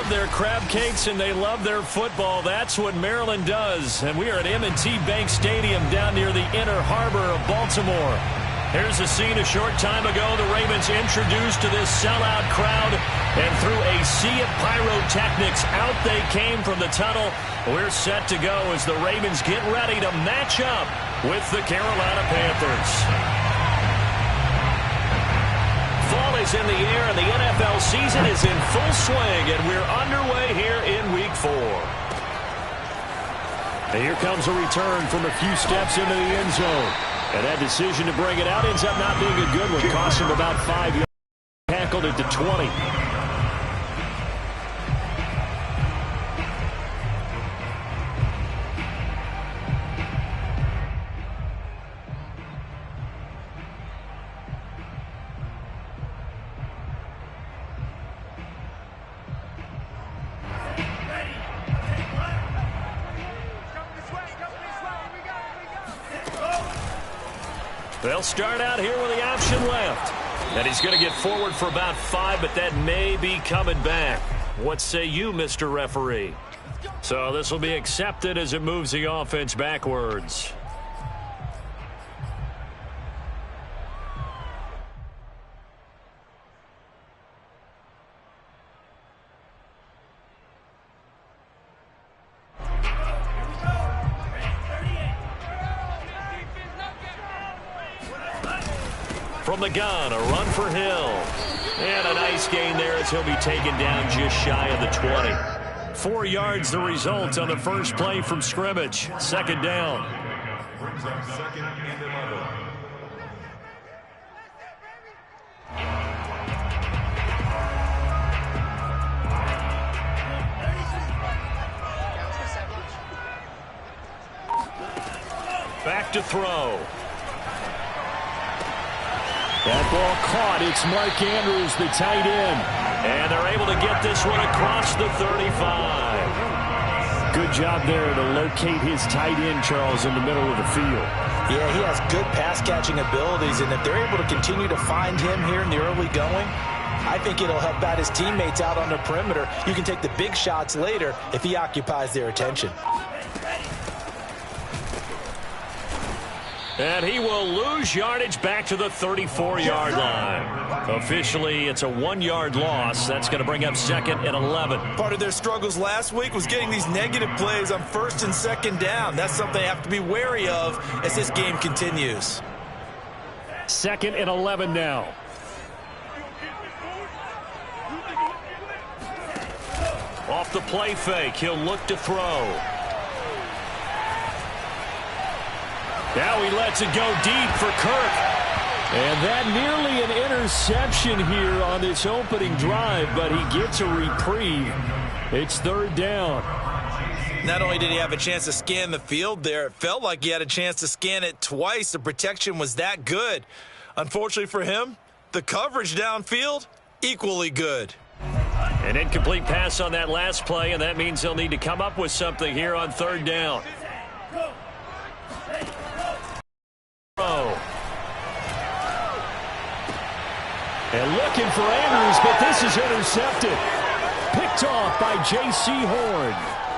love their crab cakes and they love their football. That's what Maryland does. And we are at M&T Bank Stadium down near the Inner Harbor of Baltimore. Here's a scene a short time ago. The Ravens introduced to this sellout crowd, and through a sea of pyrotechnics, out they came from the tunnel. We're set to go as the Ravens get ready to match up with the Carolina Panthers. Fall is in the air, and the NFL season is in full swing, and we're underway here in Week 4. And here comes a return from a few steps into the end zone. And that decision to bring it out ends up not being a good one. Cost him about 5 yards. Tackled it to 20. They'll start out here with the option left. And he's going to get forward for about 5, but that may be coming back. What say you, Mr. Referee? So this will be accepted as it moves the offense backwards. From the gun, a run for Hill. And a nice gain there as he'll be taken down just shy of the 20. 4 yards the result on the first play from scrimmage. Second down. Brings up second and 11. Back to throw. That ball caught. It's Mark Andrews, the tight end. And they're able to get this one across the 35. Good job there to locate his tight end, Charles, in the middle of the field. Yeah, he has good pass-catching abilities, and if they're able to continue to find him here in the early going, I think it'll help out his teammates out on the perimeter. You can take the big shots later if he occupies their attention. And he will lose yardage back to the 34-yard line. Officially, it's a 1-yard loss. That's going to bring up second and 11. Part of their struggles last week was getting these negative plays on first and second down. That's something they have to be wary of as this game continues. Second and 11 now. Off the play fake, he'll look to throw. Now he lets it go deep for Kirk. And that nearly an interception here on this opening drive, but he gets a reprieve. It's third down. Not only did he have a chance to scan the field there, it felt like he had a chance to scan it twice. The protection was that good. Unfortunately for him, the coverage downfield, equally good. An incomplete pass on that last play, and that means they'll need to come up with something here on third down. And looking for Andrews, but this is intercepted. Picked off by J.C. Horn.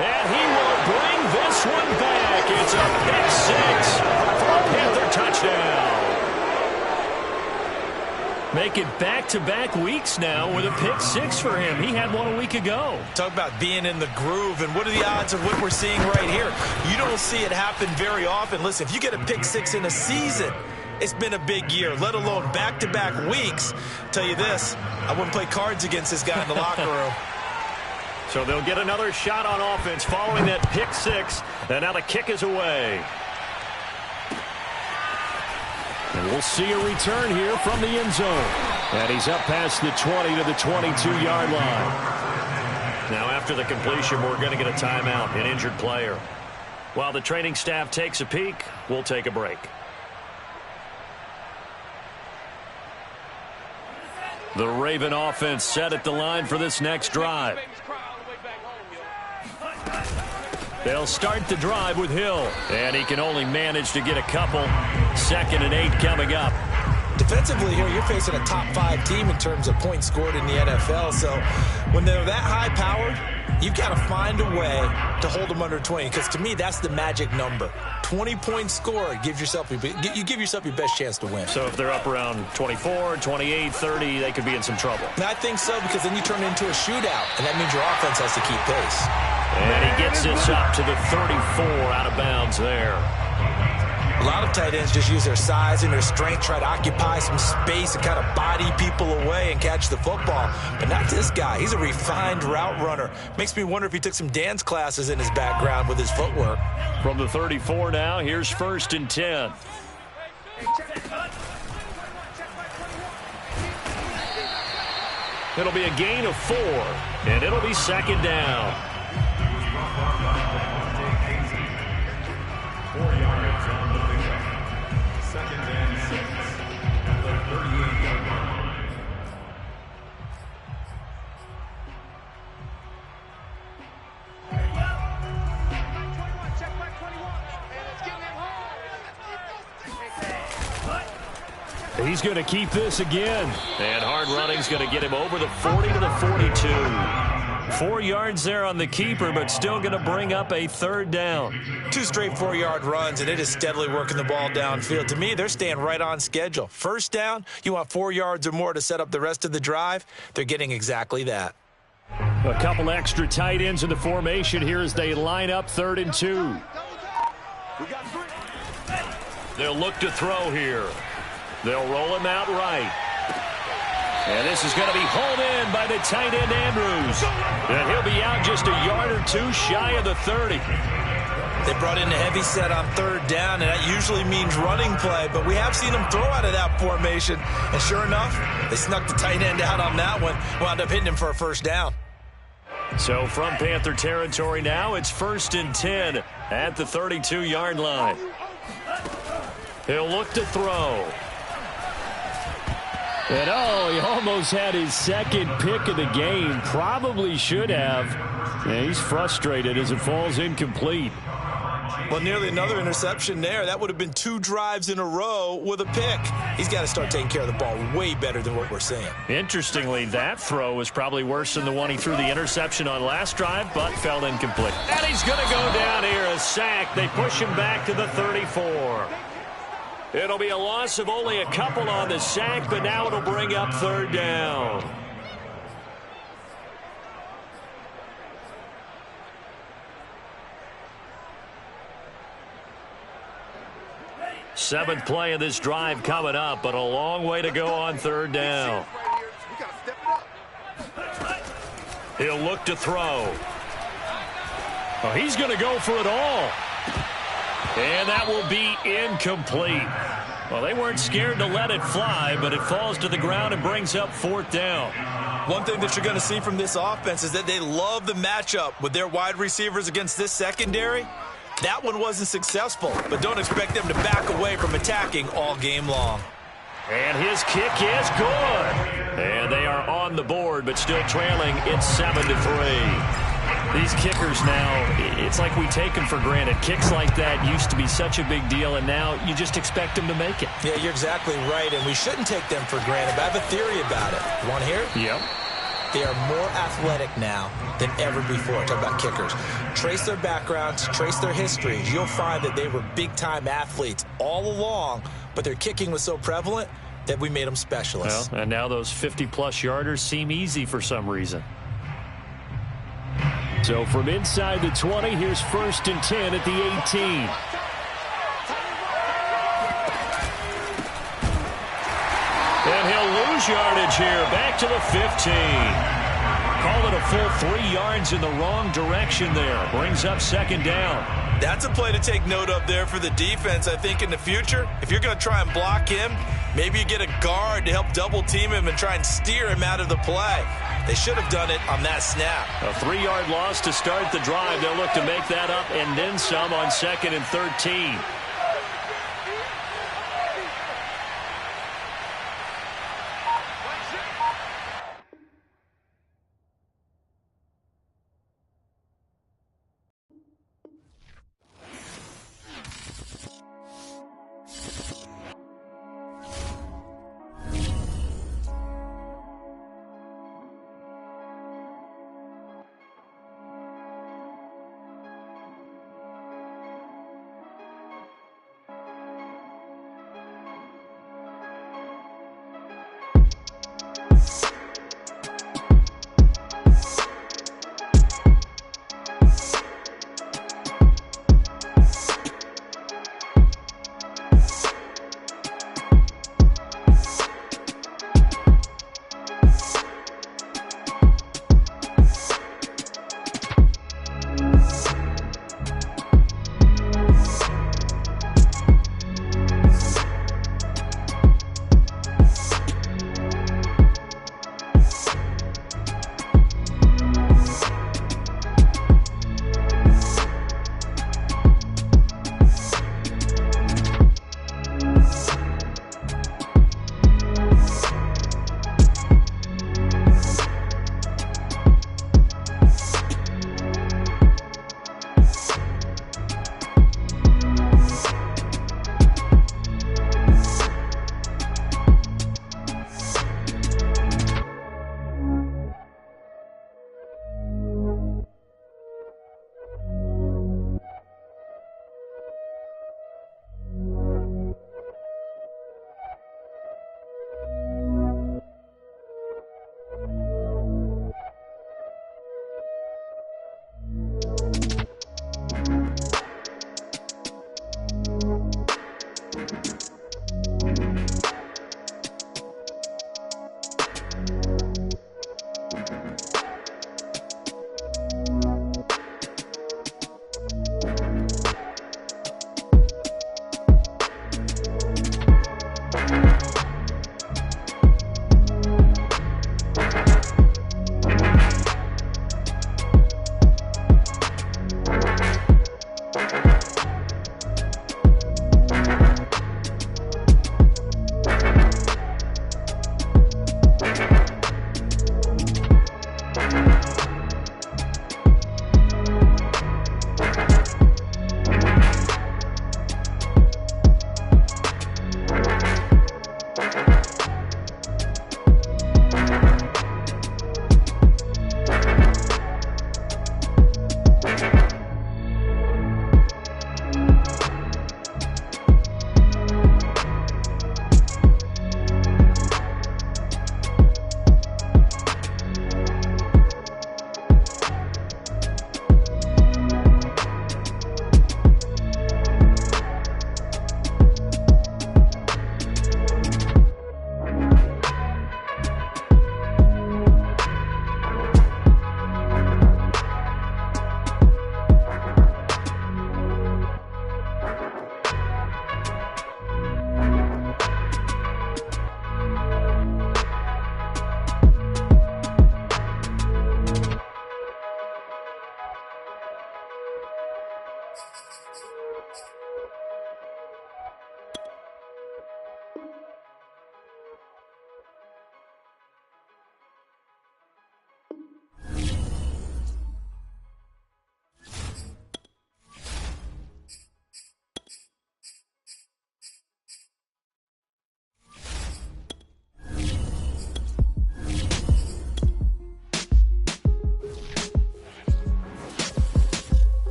And he will bring this one back. It's a pick six for a Panther touchdown. Make it back-to-back weeks now with a pick six for him. He had one a week ago. Talk about being in the groove, and what are the odds of what we're seeing right here? You don't see it happen very often. Listen, if you get a pick six in a season, it's been a big year, let alone back-to-back weeks. Tell you this, I wouldn't play cards against this guy in the locker room. So they'll get another shot on offense following that pick six. And now the kick is away. And we'll see a return here from the end zone. And he's up past the 20 to the 22-yard line. Now after the completion, we're going to get a timeout, an injured player. While the training staff takes a peek, we'll take a break. The Raven offense set at the line for this next drive. They'll start the drive with Hill, and he can only manage to get a couple. 2nd and 8 coming up. Defensively here, you're facing a top 5 team in terms of points scored in the NFL. So when they're that high-powered, you've got to find a way to hold them under 20, because to me, that's the magic number. 20 points scored, you give yourself your best chance to win. So if they're up around 24, 28, 30, they could be in some trouble. And I think so, because then you turn it into a shootout, and that means your offense has to keep pace. And he gets this up to the 34, out of bounds there. A lot of tight ends just use their size and their strength, try to occupy some space and kind of body people away and catch the football. But not this guy. He's a refined route runner. Makes me wonder if he took some dance classes in his background with his footwork. From the 34 now, here's 1st and 10. It'll be a gain of 4, and it'll be 2nd down. 4 yards on the pickup. 2nd and 6 at the 38-yard line. He's going to keep this again. And hard running's going to get him over the 40 to the 42. 4 yards there on the keeper, but still going to bring up a 3rd down. 2 straight 4-yard runs, and it is steadily working the ball downfield. To me, they're staying right on schedule. 1st down, you want 4 yards or more to set up the rest of the drive. They're getting exactly that. A couple extra tight ends in the formation here as they line up 3rd and 2. They'll look to throw here. They'll roll him out right. And this is going to be hauled in by the tight end Andrews. And he'll be out just a yard or 2 shy of the 30. They brought in a heavy set on 3rd down, and that usually means running play. But we have seen them throw out of that formation. And sure enough, they snuck the tight end out on that one. Wound up hitting him for a 1st down. So from Panther territory now, it's 1st and 10 at the 32-yard line. He'll look to throw. And he almost had his 2nd pick of the game. Probably should have. And he's frustrated as it falls incomplete. Well, nearly another interception there. That would have been 2 drives in a row with a pick. He's got to start taking care of the ball way better than what we're seeing. Interestingly, that throw was probably worse than the one he threw the interception on last drive, but fell incomplete. And he's going to go down here, a sack. They push him back to the 34. It'll be a loss of only a couple on the sack, but now it'll bring up 3rd down. Seventh play of this drive coming up, but a long way to go on 3rd down. He'll look to throw. Oh, he's going to go for it all. And that will be incomplete. Well, they weren't scared to let it fly, but it falls to the ground and brings up 4th down. One thing that you're going to see from this offense is that they love the matchup with their wide receivers against this secondary. That one wasn't successful, but don't expect them to back away from attacking all game long. And his kick is good. And they are on the board, but still trailing. It's 7-3. These kickers now, it's like we take them for granted. Kicks like that used to be such a big deal, and now you just expect them to make it. Yeah, you're exactly right, and we shouldn't take them for granted, but I have a theory about it. You want to hear it? Yep. They are more athletic now than ever before. Talk about kickers. Trace their backgrounds, trace their histories. You'll find that they were big-time athletes all along, but their kicking was so prevalent that we made them specialists. Well, and now those 50-plus yarders seem easy for some reason. So from inside the 20, here's 1st and 10 at the 18. And he'll lose yardage here, back to the 15. Call it a full 3 yards in the wrong direction there. Brings up 2nd down. That's a play to take note of there for the defense, I think, in the future. If you're going to try and block him, maybe you get a guard to help double-team him and try and steer him out of the play. They should have done it on that snap. A 3-yard loss to start the drive. They'll look to make that up and then some on 2nd and 13.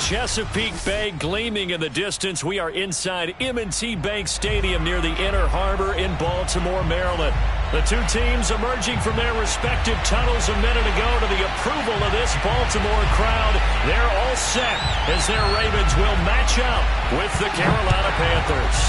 Chesapeake Bay gleaming in the distance. We are inside M&T Bank Stadium near the Inner Harbor in Baltimore, Maryland. The two teams emerging from their respective tunnels a minute ago to the approval of this Baltimore crowd. They're all set as their Ravens will match up with the Carolina Panthers.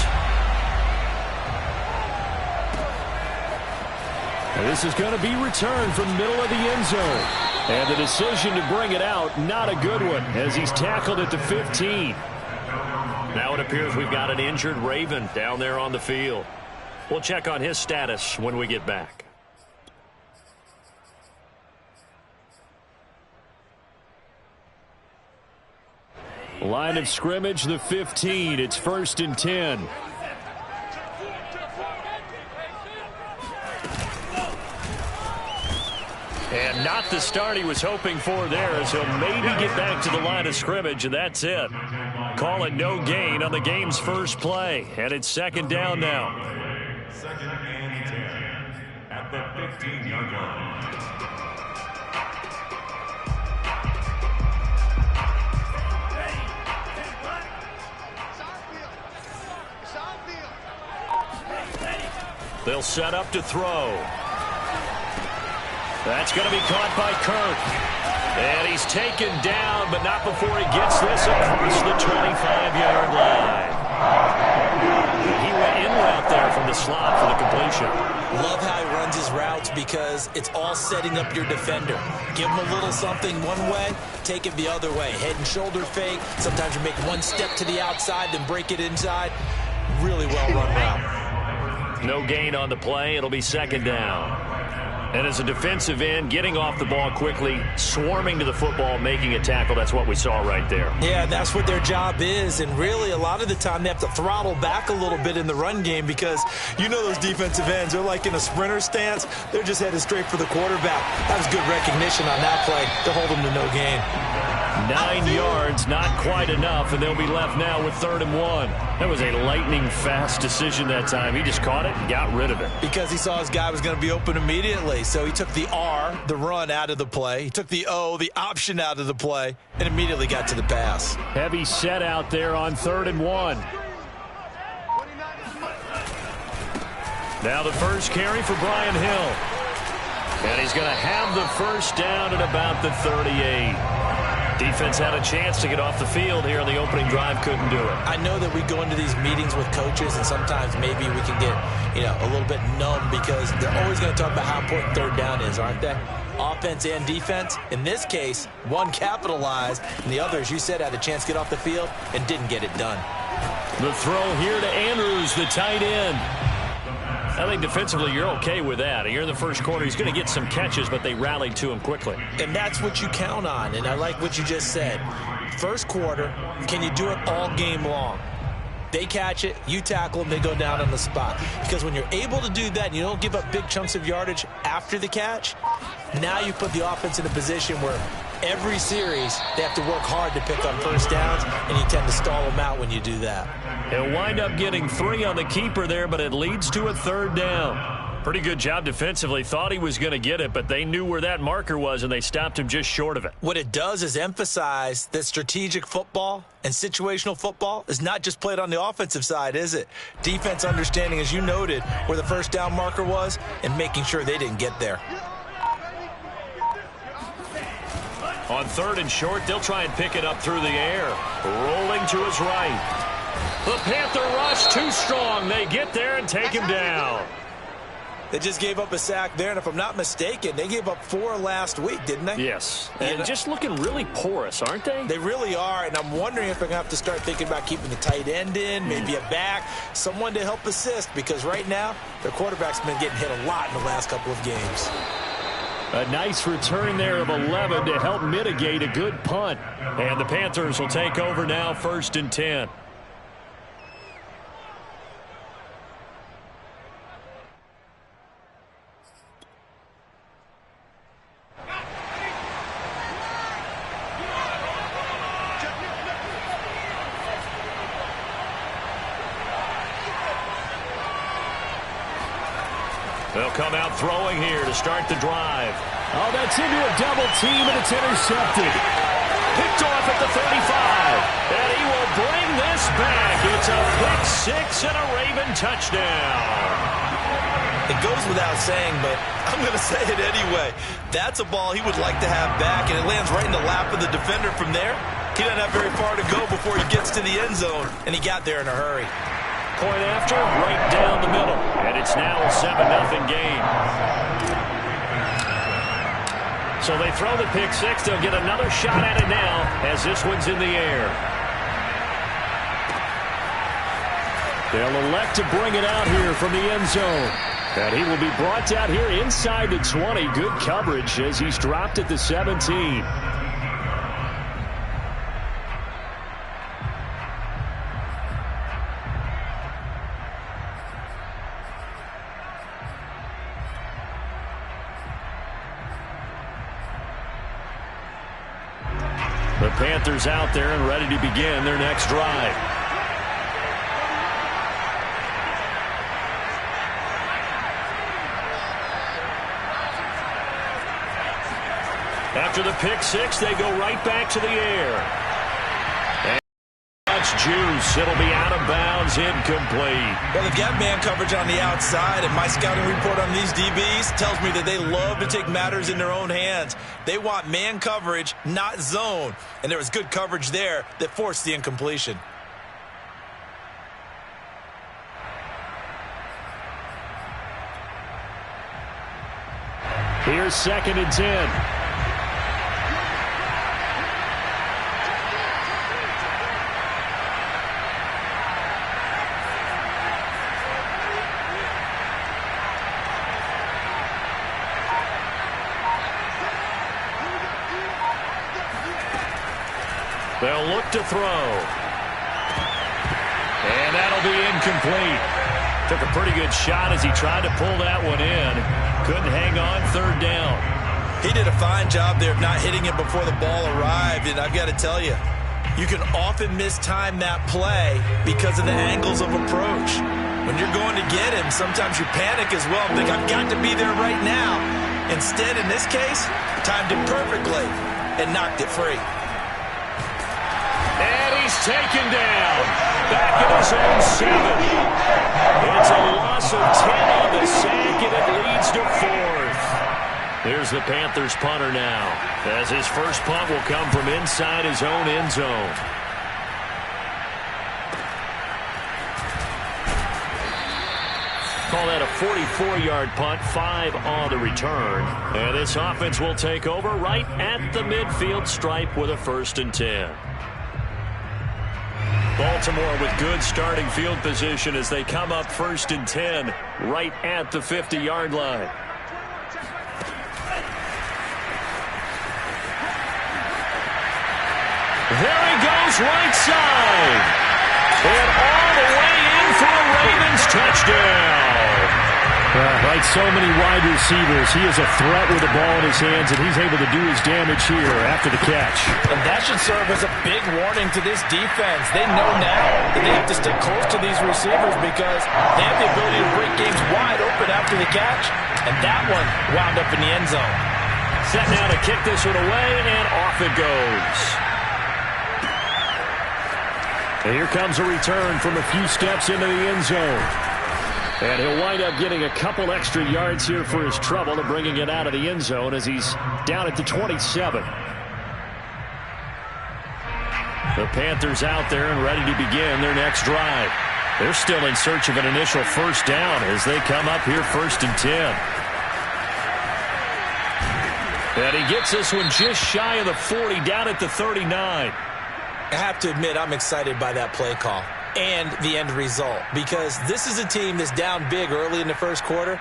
And this is going to be returned from the middle of the end zone. And the decision to bring it out, not a good one, as he's tackled at the 15. Now it appears we've got an injured Raven down there on the field. We'll check on his status when we get back. Line of scrimmage, the 15. It's 1st and 10. And not the start he was hoping for there, as he'll maybe get back to the line of scrimmage, and that's it. Call it no gain on the game's first play, and it's 2nd down now. 2nd and 10 at the 15-yard line. They'll set up to throw. That's going to be caught by Kirk. And he's taken down, but not before he gets this across the 25-yard line. He went in route there from the slot for the completion. Love how he runs his routes because it's all setting up your defender. Give him a little something one way, take it the other way. Head and shoulder fake. Sometimes you make one step to the outside, then break it inside. Really well run route. No gain on the play. It'll be 2nd down. And as a defensive end, getting off the ball quickly, swarming to the football, making a tackle, that's what we saw right there. Yeah, that's what their job is. And really, a lot of the time, they have to throttle back a little bit in the run game because you know those defensive ends, they're like in a sprinter stance. They're just headed straight for the quarterback. That was good recognition on that play to hold them to no gain. 9 yards, not quite enough, and they'll be left now with 3rd and 1. That was a lightning-fast decision that time. He just caught it and got rid of it. Because he saw his guy was going to be open immediately, so he took the R, the run, out of the play. He took the O, the option, out of the play, and immediately got to the pass. Heavy set out there on 3rd and 1. Now the first carry for Brian Hill. And he's going to have the first down at about the 38. Defense had a chance to get off the field here on the opening drive, couldn't do it. I know that we go into these meetings with coaches, and sometimes maybe we can get, a little bit numb because they're always going to talk about how important 3rd down is, aren't they? Offense and defense. In this case, one capitalized, and the other, as you said, had a chance to get off the field and didn't get it done. The throw here to Andrews, the tight end. I think defensively you're okay with that. You're in the first quarter. He's going to get some catches, but they rallied to him quickly. And that's what you count on, and I like what you just said. First quarter, can you do it all game long? They catch it, you tackle them, they go down on the spot. Because when you're able to do that and you don't give up big chunks of yardage after the catch, now you put the offense in a position where every series they have to work hard to pick on first downs, and you tend to stall them out when you do that. He'll wind up getting 3 on the keeper there, but it leads to a 3rd down. Pretty good job defensively. Thought he was going to get it, but they knew where that marker was, and they stopped him just short of it. What it does is emphasize that strategic football and situational football is not just played on the offensive side, is it? Defense understanding, as you noted, where the first down marker was and making sure they didn't get there. On 3rd and short, they'll try and pick it up through the air. Rolling to his right. The Panther rush too strong. They get there and take him down. They just gave up a sack there, and if I'm not mistaken, they gave up 4 last week, didn't they? Yes. And just looking really porous, aren't they? They really are, and I'm wondering if they're going to have to start thinking about keeping the tight end in, maybe a back, someone to help assist, because right now their quarterback's been getting hit a lot in the last couple of games. A nice return there of 11 to help mitigate a good punt. And the Panthers will take over now, 1st and 10. They'll come out throwing here to start the drive. Oh, that's into a double team, and it's intercepted. Picked off at the 35. And he will bring this back. It's a pick six and a Raven touchdown. It goes without saying, but I'm going to say it anyway. That's a ball he would like to have back, and it lands right in the lap of the defender from there. He doesn't have very far to go before he gets to the end zone, and he got there in a hurry. Point after, right down the middle. And it's now a 7-0 game. So they throw the pick six. They'll get another shot at it now as this one's in the air. They'll elect to bring it out here from the end zone. And he will be brought down here inside the 20. Good coverage as he's dropped at the 17. The Panthers out there and ready to begin their next drive. After the pick six, they go right back to the air. And that's juice. It'll be out of bounds, incomplete. Well, they've got man coverage on the outside, and my scouting report on these DBs tells me that they love to take matters in their own hands. They want man coverage, not zone. And there was good coverage there that forced the incompletion. Here's 2nd and 10. They'll look to throw. And that'll be incomplete. Took a pretty good shot as he tried to pull that one in. Couldn't hang on, 3rd down. He did a fine job there of not hitting it before the ball arrived, and I've got to tell you, you can often mistime that play because of the angles of approach. When you're going to get him, sometimes you panic as well and think, I've got to be there right now. Instead, in this case, timed it perfectly and knocked it free. And he's taken down. Back in his own 7. It's a loss of 10 on the sack, and it leads to 4th. Here's the Panthers punter now, as his first punt will come from inside his own end zone. Call that a 44-yard punt, 5 on the return. And this offense will take over right at the midfield stripe with a 1st and 10. Baltimore with good starting field position as they come up 1st and 10 right at the 50-yard line. There he goes right side. And all the way in for a Ravens touchdown. Like so many wide receivers, he is a threat with the ball in his hands, and he's able to do his damage here after the catch. And that should serve as a big warning to this defense. They know now that they have to stick close to these receivers because they have the ability to break games wide open after the catch, and that one wound up in the end zone. Set now to kick this one away, and off it goes. And here comes a return from a few steps into the end zone. And he'll wind up getting a couple extra yards here for his trouble and bringing it out of the end zone as he's down at the 27. The Panthers out there and ready to begin their next drive. They're still in search of an initial 1st down as they come up here 1st and 10. And he gets this one just shy of the 40, down at the 39. I have to admit, I'm excited by that play call and the end result, because this is a team that's down big early in the 1st quarter,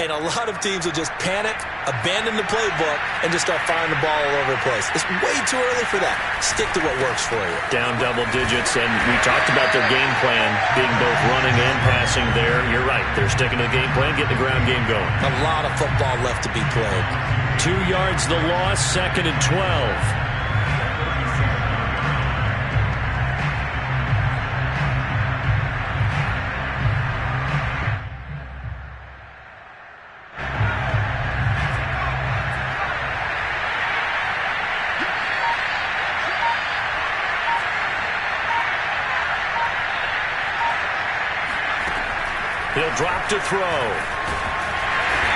and a lot of teams will just panic, abandon the playbook, and just start firing the ball all over the place. It's way too early for that. Stick to what works for you. Down double digits, and we talked about their game plan being both running and passing there. You're right. They're sticking to the game plan, getting the ground game going. A lot of football left to be played. 2 yards the loss, 2nd and 12. He'll drop to throw.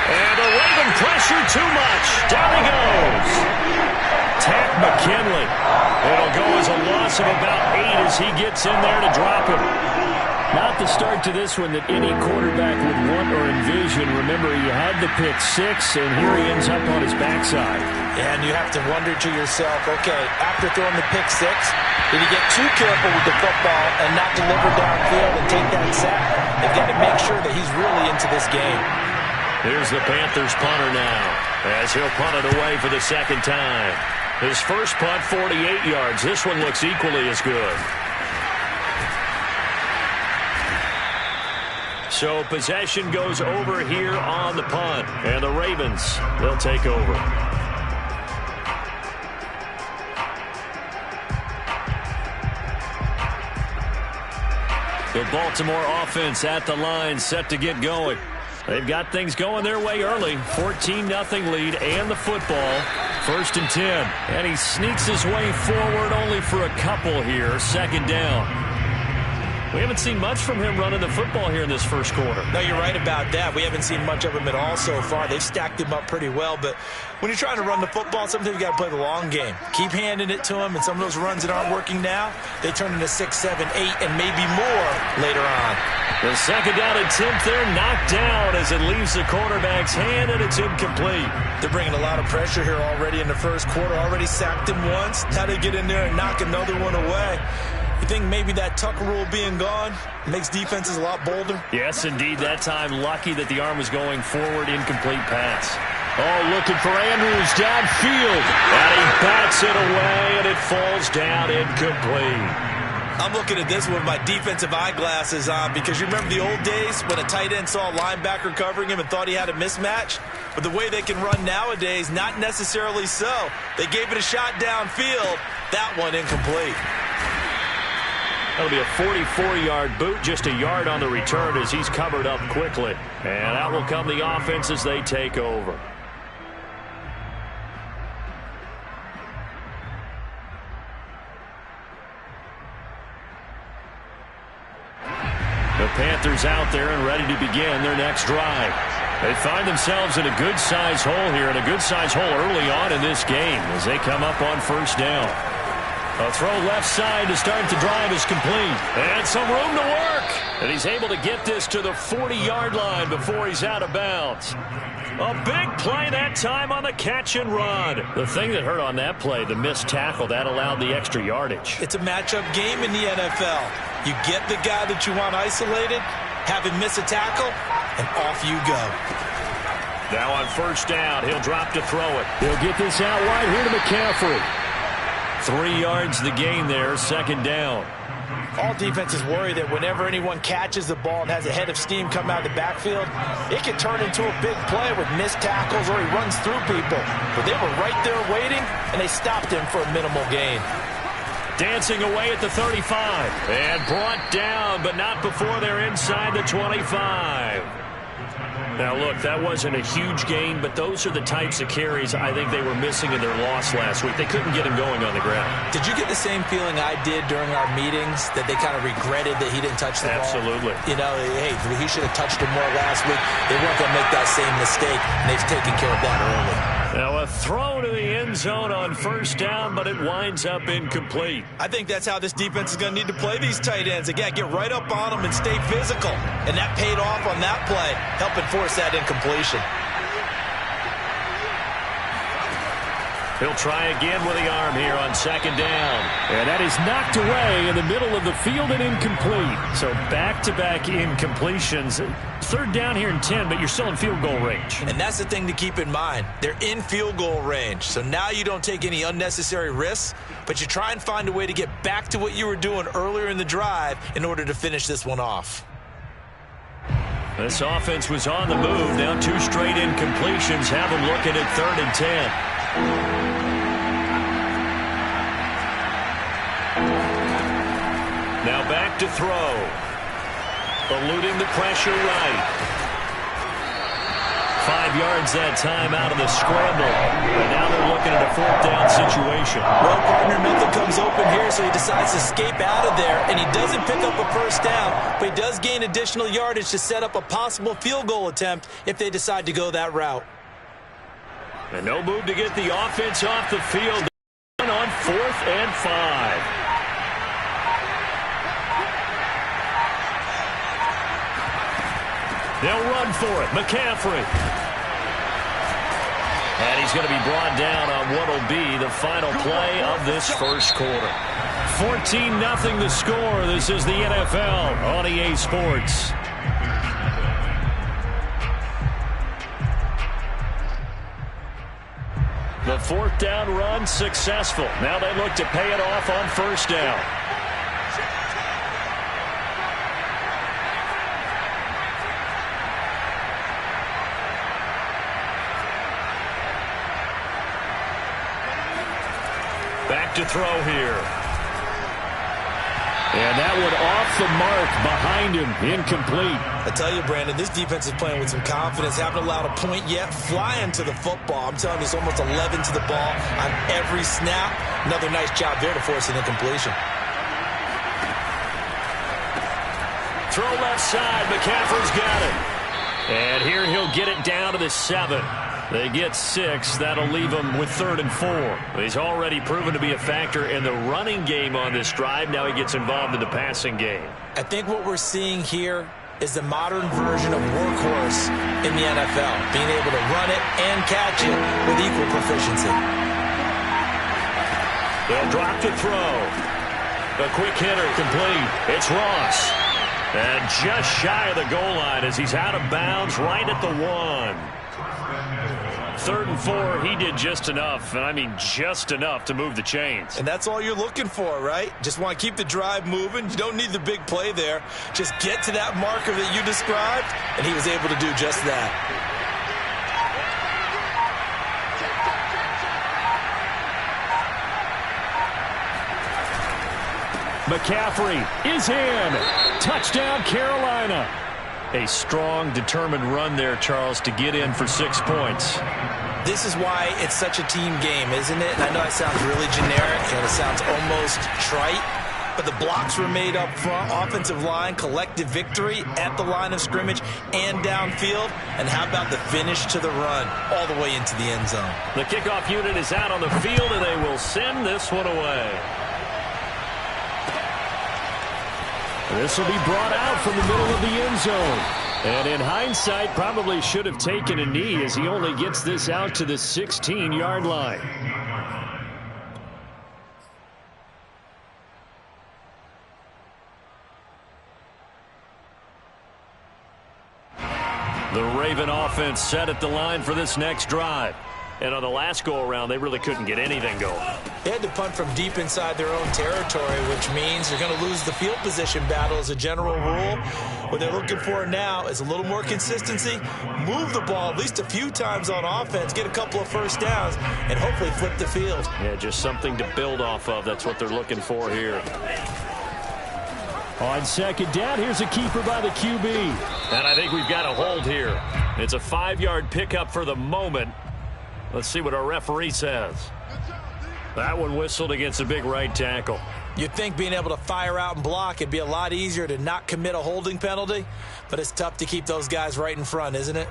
And the Raven pressure too much. Down he goes. Tap McKinley. It'll go as a loss of about 8 as he gets in there to drop him. Not the start to this one that any quarterback would want or envision. Remember, he had the pick 6, and here he ends up on his backside. And you have to wonder to yourself, okay, after throwing the pick 6, did he get too careful with the football and not deliver downfield and take that sack? They've got to make sure that he's really into this game. Here's the Panthers punter now, as he'll punt it away for the second time. His first punt, 48 yards. This one looks equally as good. So possession goes over here on the punt, and the Ravens, they'll take over. The Baltimore offense at the line, set to get going. They've got things going their way early. 14-0 lead and the football. 1st and 10. And he sneaks his way forward only for a couple here. 2nd down. We haven't seen much from him running the football here in this first quarter. No, you're right about that. We haven't seen much of him at all so far. They've stacked him up pretty well, but when you're trying to run the football, sometimes you got to play the long game. Keep handing it to him, and some of those runs that aren't working now, they turn into 6, 7, 8, and maybe more later on. The 2nd down attempt there knocked down as it leaves the quarterback's hand, and it's incomplete. They're bringing a lot of pressure here already in the first quarter. Already sacked him once. Now they get in there and knock another one away. You think maybe that Tucker rule being gone makes defenses a lot bolder? Yes, indeed. That time, lucky that the arm was going forward. Incomplete pass. Oh, looking for Andrews downfield. And he bats it away, and it falls down incomplete. I'm looking at this with my defensive eyeglasses on because you remember the old days when a tight end saw a linebacker covering him and thought he had a mismatch? But the way they can run nowadays, not necessarily so. They gave it a shot downfield. That one incomplete. That'll be a 44-yard boot, just a yard on the return as he's covered up quickly. And out will come the offense as they take over. The Panthers out there and ready to begin their next drive. They find themselves in a good-sized hole here, and a good-sized hole early on in this game as they come up on 1st down. A throw left side to start the drive is complete. And some room to work. And he's able to get this to the 40-yard line before he's out of bounds. A big play that time on the catch and run. The thing that hurt on that play, the missed tackle, that allowed the extra yardage. It's a matchup game in the NFL. You get the guy that you want isolated, have him miss a tackle, and off you go. Now on 1st down, he'll drop to throw it. He'll get this out wide here to McCaffrey. 3 yards the gain there, 2nd down. All defenses worry that whenever anyone catches the ball and has a head of steam come out of the backfield, it can turn into a big play with missed tackles or he runs through people. But they were right there waiting, and they stopped him for a minimal gain. Dancing away at the 35. And brought down, but not before they're inside the 25. Now, look, that wasn't a huge gain, but those are the types of carries I think they were missing in their loss last week. They couldn't get him going on the ground. Did you get the same feeling I did during our meetings, that they kind of regretted that he didn't touch the ball? Absolutely. You know, hey, he should have touched him more last week. They weren't going to make that same mistake, and they've taken care of that early. Now a throw to the end zone on 1st down, but it winds up incomplete. I think that's how this defense is going to need to play these tight ends. Again, get right up on them and stay physical. And that paid off on that play, helping force that incompletion. He'll try again with the arm here on 2nd down. And that is knocked away in the middle of the field and incomplete. So back-to-back incompletions. 3rd down here and 10, but you're still in field goal range. And that's the thing to keep in mind. They're in field goal range. So now you don't take any unnecessary risks, but you try and find a way to get back to what you were doing earlier in the drive in order to finish this one off. This offense was on the move. Now 2 straight incompletions have them looking at 3rd and 10. Now back to throw. Eluding the pressure right. 5 yards that time out of the scramble. But now they're looking at a 4th down situation. Well, partner, nothing comes open here, so he decides to escape out of there, and he doesn't pick up a first down, but he does gain additional yardage to set up a possible field goal attempt if they decide to go that route. And no move to get the offense off the field on 4th and 5. They'll run for it. McCaffrey. And he's going to be brought down on what will be the final play of this first quarter. 14-0 the score. This is the NFL on EA Sports. The 4th down run successful. Now they look to pay it off on 1st down. Back to throw here. And that one off the mark behind him. Incomplete. I tell you, Brandon, this defense is playing with some confidence. Haven't allowed a point yet. Flying to the football. I'm telling you, it's almost 11 to the ball on every snap. Another nice job there to force an incompletion. Throw left side. McCaffrey's got it. And here he'll get it down to the 7. They get 6. That'll leave him with 3rd and 4. He's already proven to be a factor in the running game on this drive. Now he gets involved in the passing game. I think what we're seeing here is the modern version of workhorse in the NFL, being able to run it and catch it with equal proficiency. They'll drop to throw. A quick hitter complete. It's Ross. And just shy of the goal line as he's out of bounds right at the 1. 3rd and 4, he did just enough, and I mean just enough to move the chains. And that's all you're looking for, right? Just want to keep the drive moving. You don't need the big play there. Just get to that marker that you described, and he was able to do just that. McCaffrey is in. Touchdown, Carolina. A strong, determined run there, Charles, to get in for 6 points. This is why it's such a team game, isn't it? And I know it sounds really generic and it sounds almost trite, but the blocks were made up front, offensive line, collective victory at the line of scrimmage and downfield. And how about the finish to the run all the way into the end zone? The kickoff unit is out on the field, and they will send this one away. This will be brought out from the middle of the end zone. And in hindsight, probably should have taken a knee as he only gets this out to the 16-yard line. The Raven offense set at the line for this next drive. And on the last go-around, they really couldn't get anything going. They had to punt from deep inside their own territory, which means they're going to lose the field position battle as a general rule. What they're looking for now is a little more consistency, move the ball at least a few times on offense, get a couple of first downs, and hopefully flip the field. Yeah, just something to build off of. That's what they're looking for here. On 2nd down, here's a keeper by the QB. And I think we've got a hold here. It's a 5-yard pickup for the moment. Let's see what our referee says. That one whistled against a big right tackle. You'd think being able to fire out and block, it'd be a lot easier to not commit a holding penalty, but it's tough to keep those guys right in front, isn't it?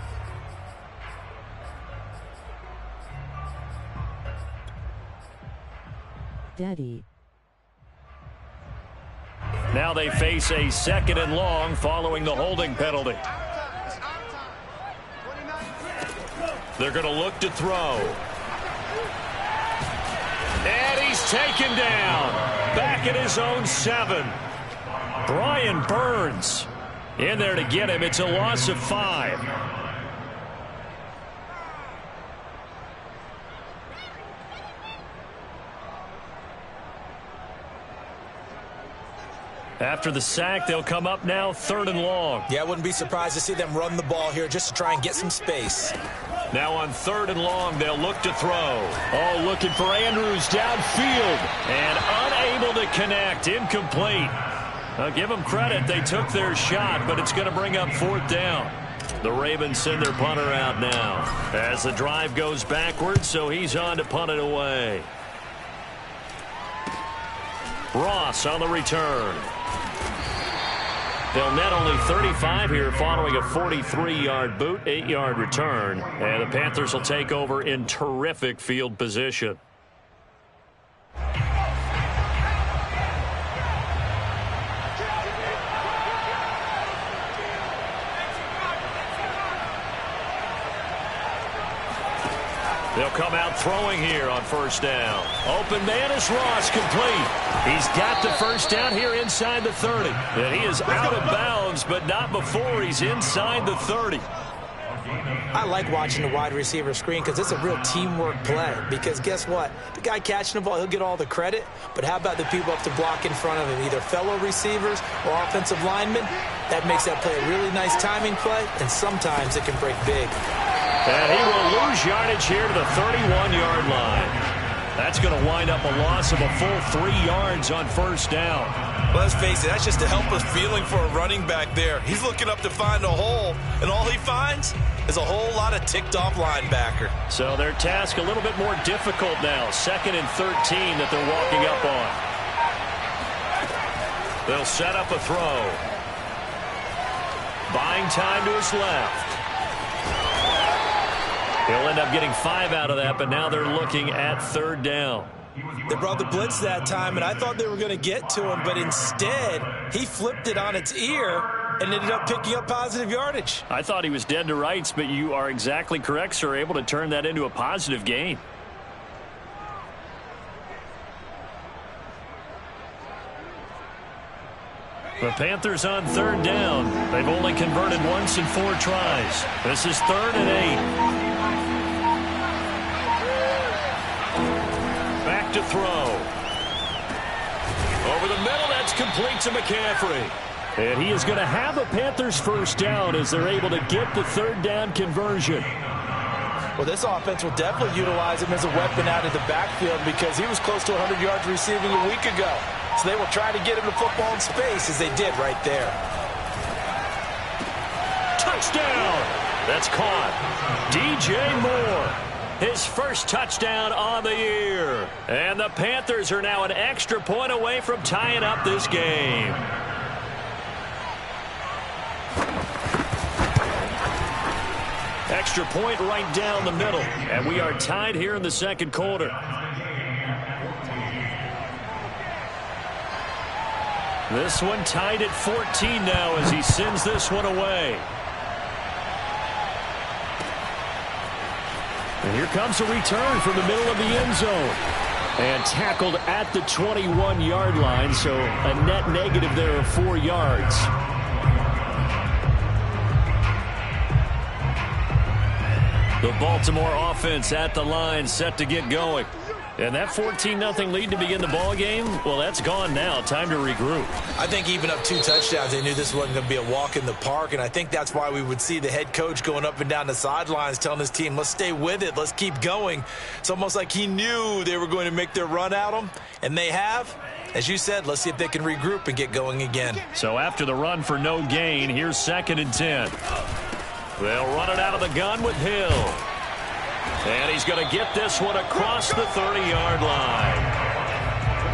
Daddy. Now they face a 2nd and long following the holding penalty. They're going to look to throw. And he's taken down. Back at his own 7. Brian Burns in there to get him. It's a loss of 5. After the sack, they'll come up now 3rd and long. Yeah, I wouldn't be surprised to see them run the ball here just to try and get some space. Now on 3rd and long, they'll look to throw. Oh, looking for Andrews downfield. And unable to connect. Incomplete. I'll give them credit. They took their shot, but it's going to bring up 4th down. The Ravens send their punter out now as the drive goes backwards, so he's on to punt it away. Ross on the return. They'll net only 35 here following a 43-yard boot, 8-yard return. And the Panthers will take over in terrific field position. They'll come out throwing here on first down. Open man is Ross, complete. He's got the first down here inside the 30. And he is out of bounds, but not before he's inside the 30. I like watching the wide receiver screen because it's a real teamwork play. Because guess what? The guy catching the ball, he'll get all the credit. But how about the people up to block in front of him, either fellow receivers or offensive linemen? That makes that play a really nice timing play, and sometimes it can break big. And he will lose yardage here to the 31-yard line. That's going to wind up a loss of a full 3 yards on first down. Well, let's face it, that's just a helpless feeling for a running back there. He's looking up to find a hole, and all he finds is a whole lot of ticked-off linebacker. So their task a little bit more difficult now. 2nd and 13 that they're walking up on. They'll set up a throw. Buying time to his left. He'll end up getting 5 out of that, but now they're looking at 3rd down. They brought the blitz that time, and I thought they were going to get to him, but instead, he flipped it on its ear and ended up picking up positive yardage. I thought he was dead to rights, but you are exactly correct, sir, able to turn that into a positive gain. The Panthers on 3rd down. They've only converted once in 4 tries. This is 3rd and 8. Back to throw. Over the middle, that's complete to McCaffrey. And he is going to have a Panthers first down as they're able to get the 3rd down conversion. Well, this offense will definitely utilize him as a weapon out of the backfield because he was close to 100 yards receiving a week ago. So they will try to get him the football in space as they did right there. Touchdown! That's caught. DJ Moore. His first touchdown on the year. And the Panthers are now an extra point away from tying up this game. Extra point right down the middle. And we are tied here in the 2nd quarter. This one tied at 14 now as he sends this one away. And here comes a return from the middle of the end zone. And tackled at the 21-yard line, so a net negative there of 4 yards. The Baltimore offense at the line set to get going. And that 14-0 lead to begin the ball game, well, that's gone now. Time to regroup. I think even up 2 touchdowns, they knew this wasn't going to be a walk in the park, and I think that's why we would see the head coach going up and down the sidelines telling his team, let's stay with it, let's keep going. It's almost like he knew they were going to make their run at him, and they have. As you said, let's see if they can regroup and get going again. So after the run for no gain, here's 2nd and 10. They'll run it out of the gun with Hill. And he's going to get this one across the 30-yard line.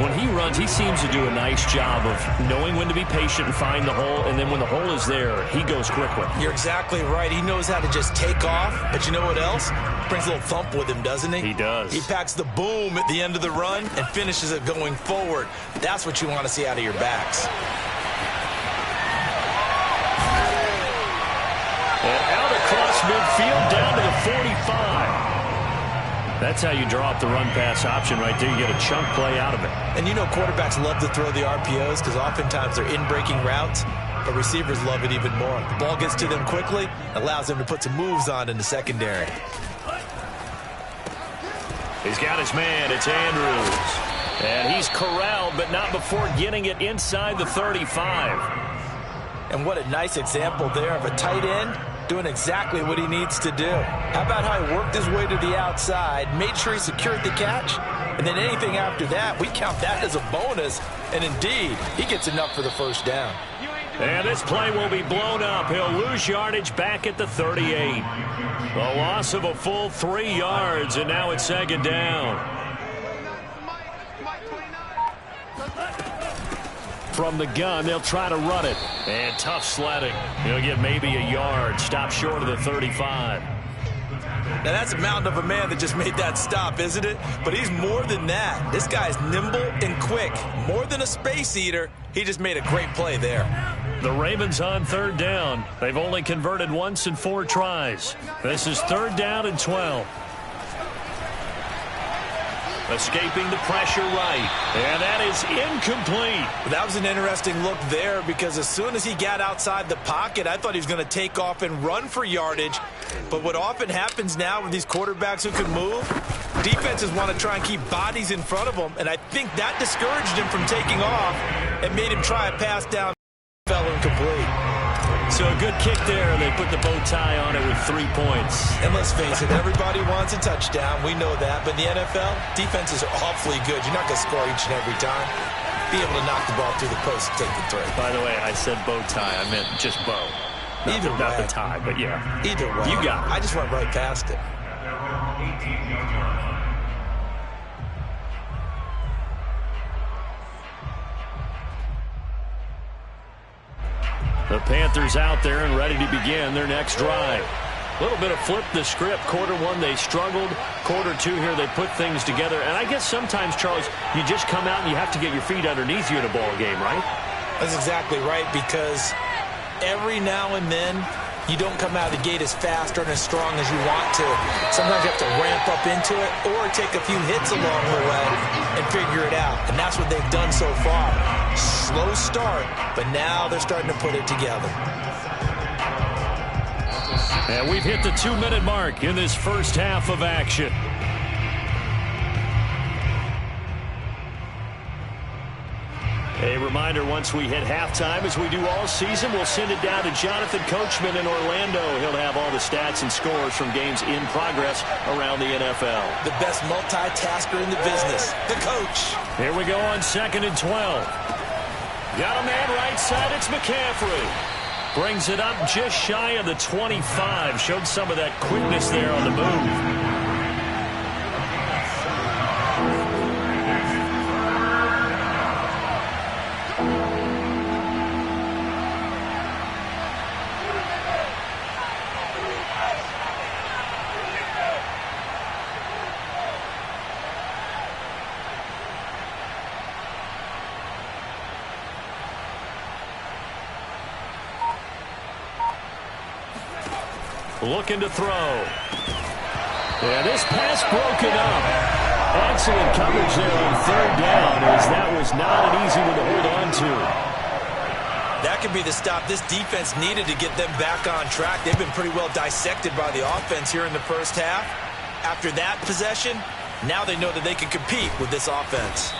When he runs, he seems to do a nice job of knowing when to be patient and find the hole, and then when the hole is there, he goes quickly. You're exactly right. He knows how to just take off, but you know what else? Brings a little thump with him, doesn't he? He does. He packs the boom at the end of the run and finishes it going forward. That's what you want to see out of your backs. And out across midfield down to the 45. That's how you draw up the run-pass option right there. You get a chunk play out of it. And you know quarterbacks love to throw the RPOs because oftentimes they're in-breaking routes, but receivers love it even more. The ball gets to them quickly, allows them to put some moves on in the secondary. He's got his man. It's Andrews. And he's corralled, but not before getting it inside the 35. And what a nice example there of a tight end doing exactly what he needs to do. How about how he worked his way to the outside, made sure he secured the catch, and then anything after that, we count that as a bonus, and indeed, he gets enough for the first down. And this play will be blown up. He'll lose yardage back at the 38. A loss of a full 3 yards, and now it's second down. From the gun, they'll try to run it. And tough sledding. He'll get maybe a yard. Stop short of the 35. Now, that's a mountain of a man that just made that stop, isn't it? But he's more than that. This guy's nimble and quick. More than a space eater. He just made a great play there. The Ravens on third down. They've only converted once in 4 tries. This is third down and 12. Escaping the pressure right. And that is incomplete. That was an interesting look there because as soon as he got outside the pocket, I thought he was going to take off and run for yardage. But what often happens now with these quarterbacks who can move, defenses want to try and keep bodies in front of them. And I think that discouraged him from taking off and made him try a pass down. Fell incomplete. So a good kick there. They put the bow tie on it with 3 points. And let's face it, everybody wants a touchdown. We know that. But in the NFL, defenses are awfully good. You're not going to score each and every time. Be able to knock the ball through the post and take the throw. By the way, I said bow tie. I meant just bow. Not the tie, but yeah. Either way. You got it. I just went right past it. The Panthers out there and ready to begin their next drive. A little bit of flip the script. Quarter 1, they struggled. Quarter 2 here, they put things together. And I guess sometimes, Charles, you just come out and you have to get your feet underneath you in a ball game, right? That's exactly right, because every now and then you don't come out of the gate as fast or as strong as you want to. Sometimes you have to ramp up into it or take a few hits along the way and figure it out. And that's what they've done so far. Slow start, but now they're starting to put it together. And we've hit the 2-minute mark in this first half of action. A reminder, once we hit halftime, as we do all season, we'll send it down to Jonathan Coachman in Orlando. He'll have all the stats and scores from games in progress around the NFL. The best multitasker in the business, the coach. Here we go on 2nd and 12. Got a man right side, it's McCaffrey. Brings it up just shy of the 25. Showed some of that quickness there on the move. Looking to throw. Yeah, this pass broken up. Excellent coverage there on third down, as that was not an easy one to hold on to. That could be the stop this defense needed to get them back on track. They've been pretty well dissected by the offense here in the first half. After that possession, now they know that they can compete with this offense.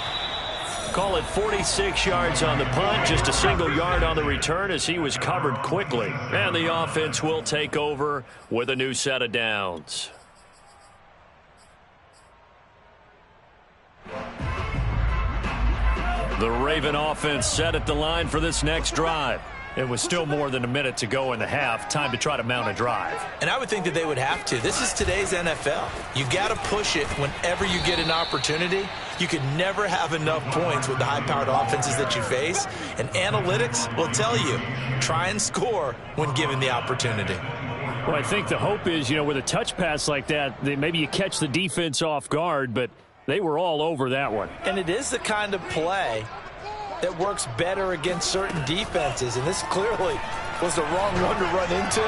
Call it 46 yards on the punt, just a single yard on the return as he was covered quickly. And the offense will take over with a new set of downs. The Raven offense set at the line for this next drive. It was still more than a minute to go in the half. Time to try to mount a drive. And I would think that they would have to. This is today's NFL. You got to push it whenever you get an opportunity. You can never have enough points with the high-powered offenses that you face. And analytics will tell you, try and score when given the opportunity. Well, I think the hope is, with a touch pass like that, maybe you catch the defense off guard, but they were all over that one. And it is the kind of play that works better against certain defenses, and this clearly was the wrong one to run into.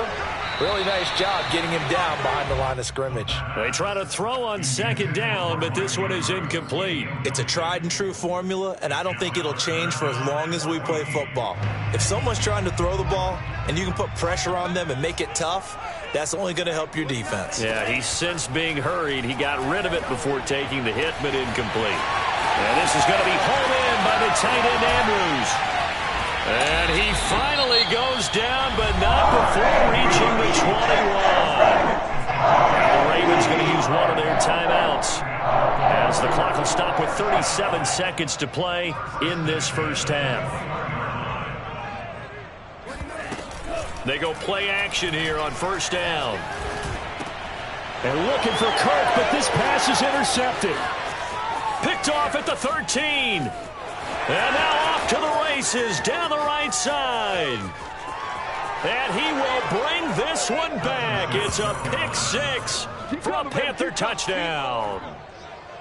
Really nice job getting him down behind the line of scrimmage. They try to throw on second down, but this one is incomplete. It's a tried-and-true formula, and I don't think it'll change for as long as we play football. If someone's trying to throw the ball and you can put pressure on them and make it tough, that's only going to help your defense. Yeah, he's since being hurried. He got rid of it before taking the hit, but incomplete. And this is going to be hauled in by the tight end, Andrews. And he finally goes down, but not before reaching the 21. Now the Ravens going to use one of their timeouts, as the clock will stop with 37 seconds to play in this first half. They go play action here on first down. And looking for Kirk, but this pass is intercepted. Picked off at the 13. And now off to the races down the right side. And he will bring this one back. It's a pick six for a Panther touchdown.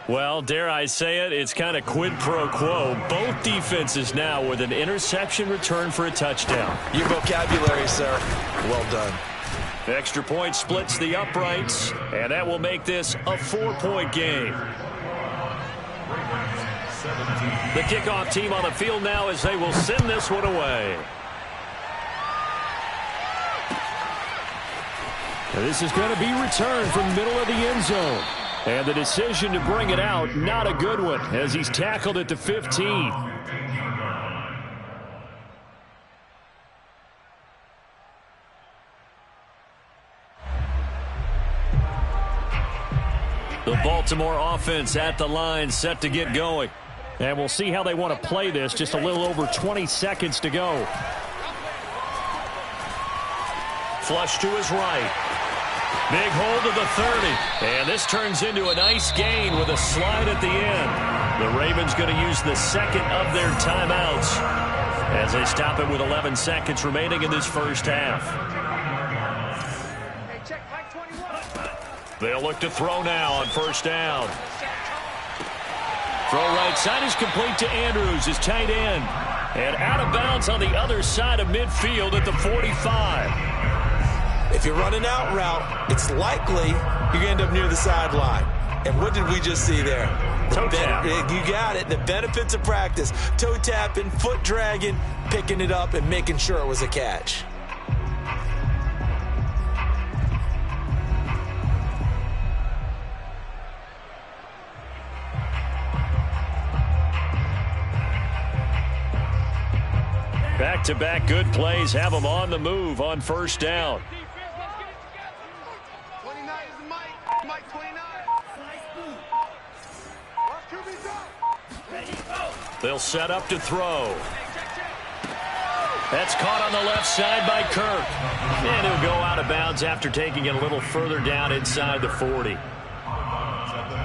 Well, dare I say it, it's kind of quid pro quo. Both defenses now with an interception return for a touchdown. Your vocabulary, sir. Well done. Extra point splits the uprights, and that will make this a 4-point game. The kickoff team on the field now as they will send this one away. And this is going to be returned from the middle of the end zone. And the decision to bring it out, not a good one, as he's tackled at the 15. The Baltimore offense at the line, set to get going. And we'll see how they want to play this. Just a little over 20 seconds to go. Flush to his right. Big hold of the 30. And this turns into a nice gain with a slide at the end. The Ravens going to use the second of their timeouts as they stop it with 11 seconds remaining in this first half. They'll look to throw now on first down. Throw right side is complete to Andrews, his tight end. And out of bounds on the other side of midfield at the 45. If you're running out route, it's likely you're going to end up near the sideline. And what did we just see there? Toe tap. You got it. The benefits of practice. Toe tapping, foot dragging, picking it up, and making sure it was a catch. Back-to-back good plays have them on the move on first down. They'll set up to throw. That's caught on the left side by Kirk. And he'll go out of bounds after taking it a little further down inside the 40.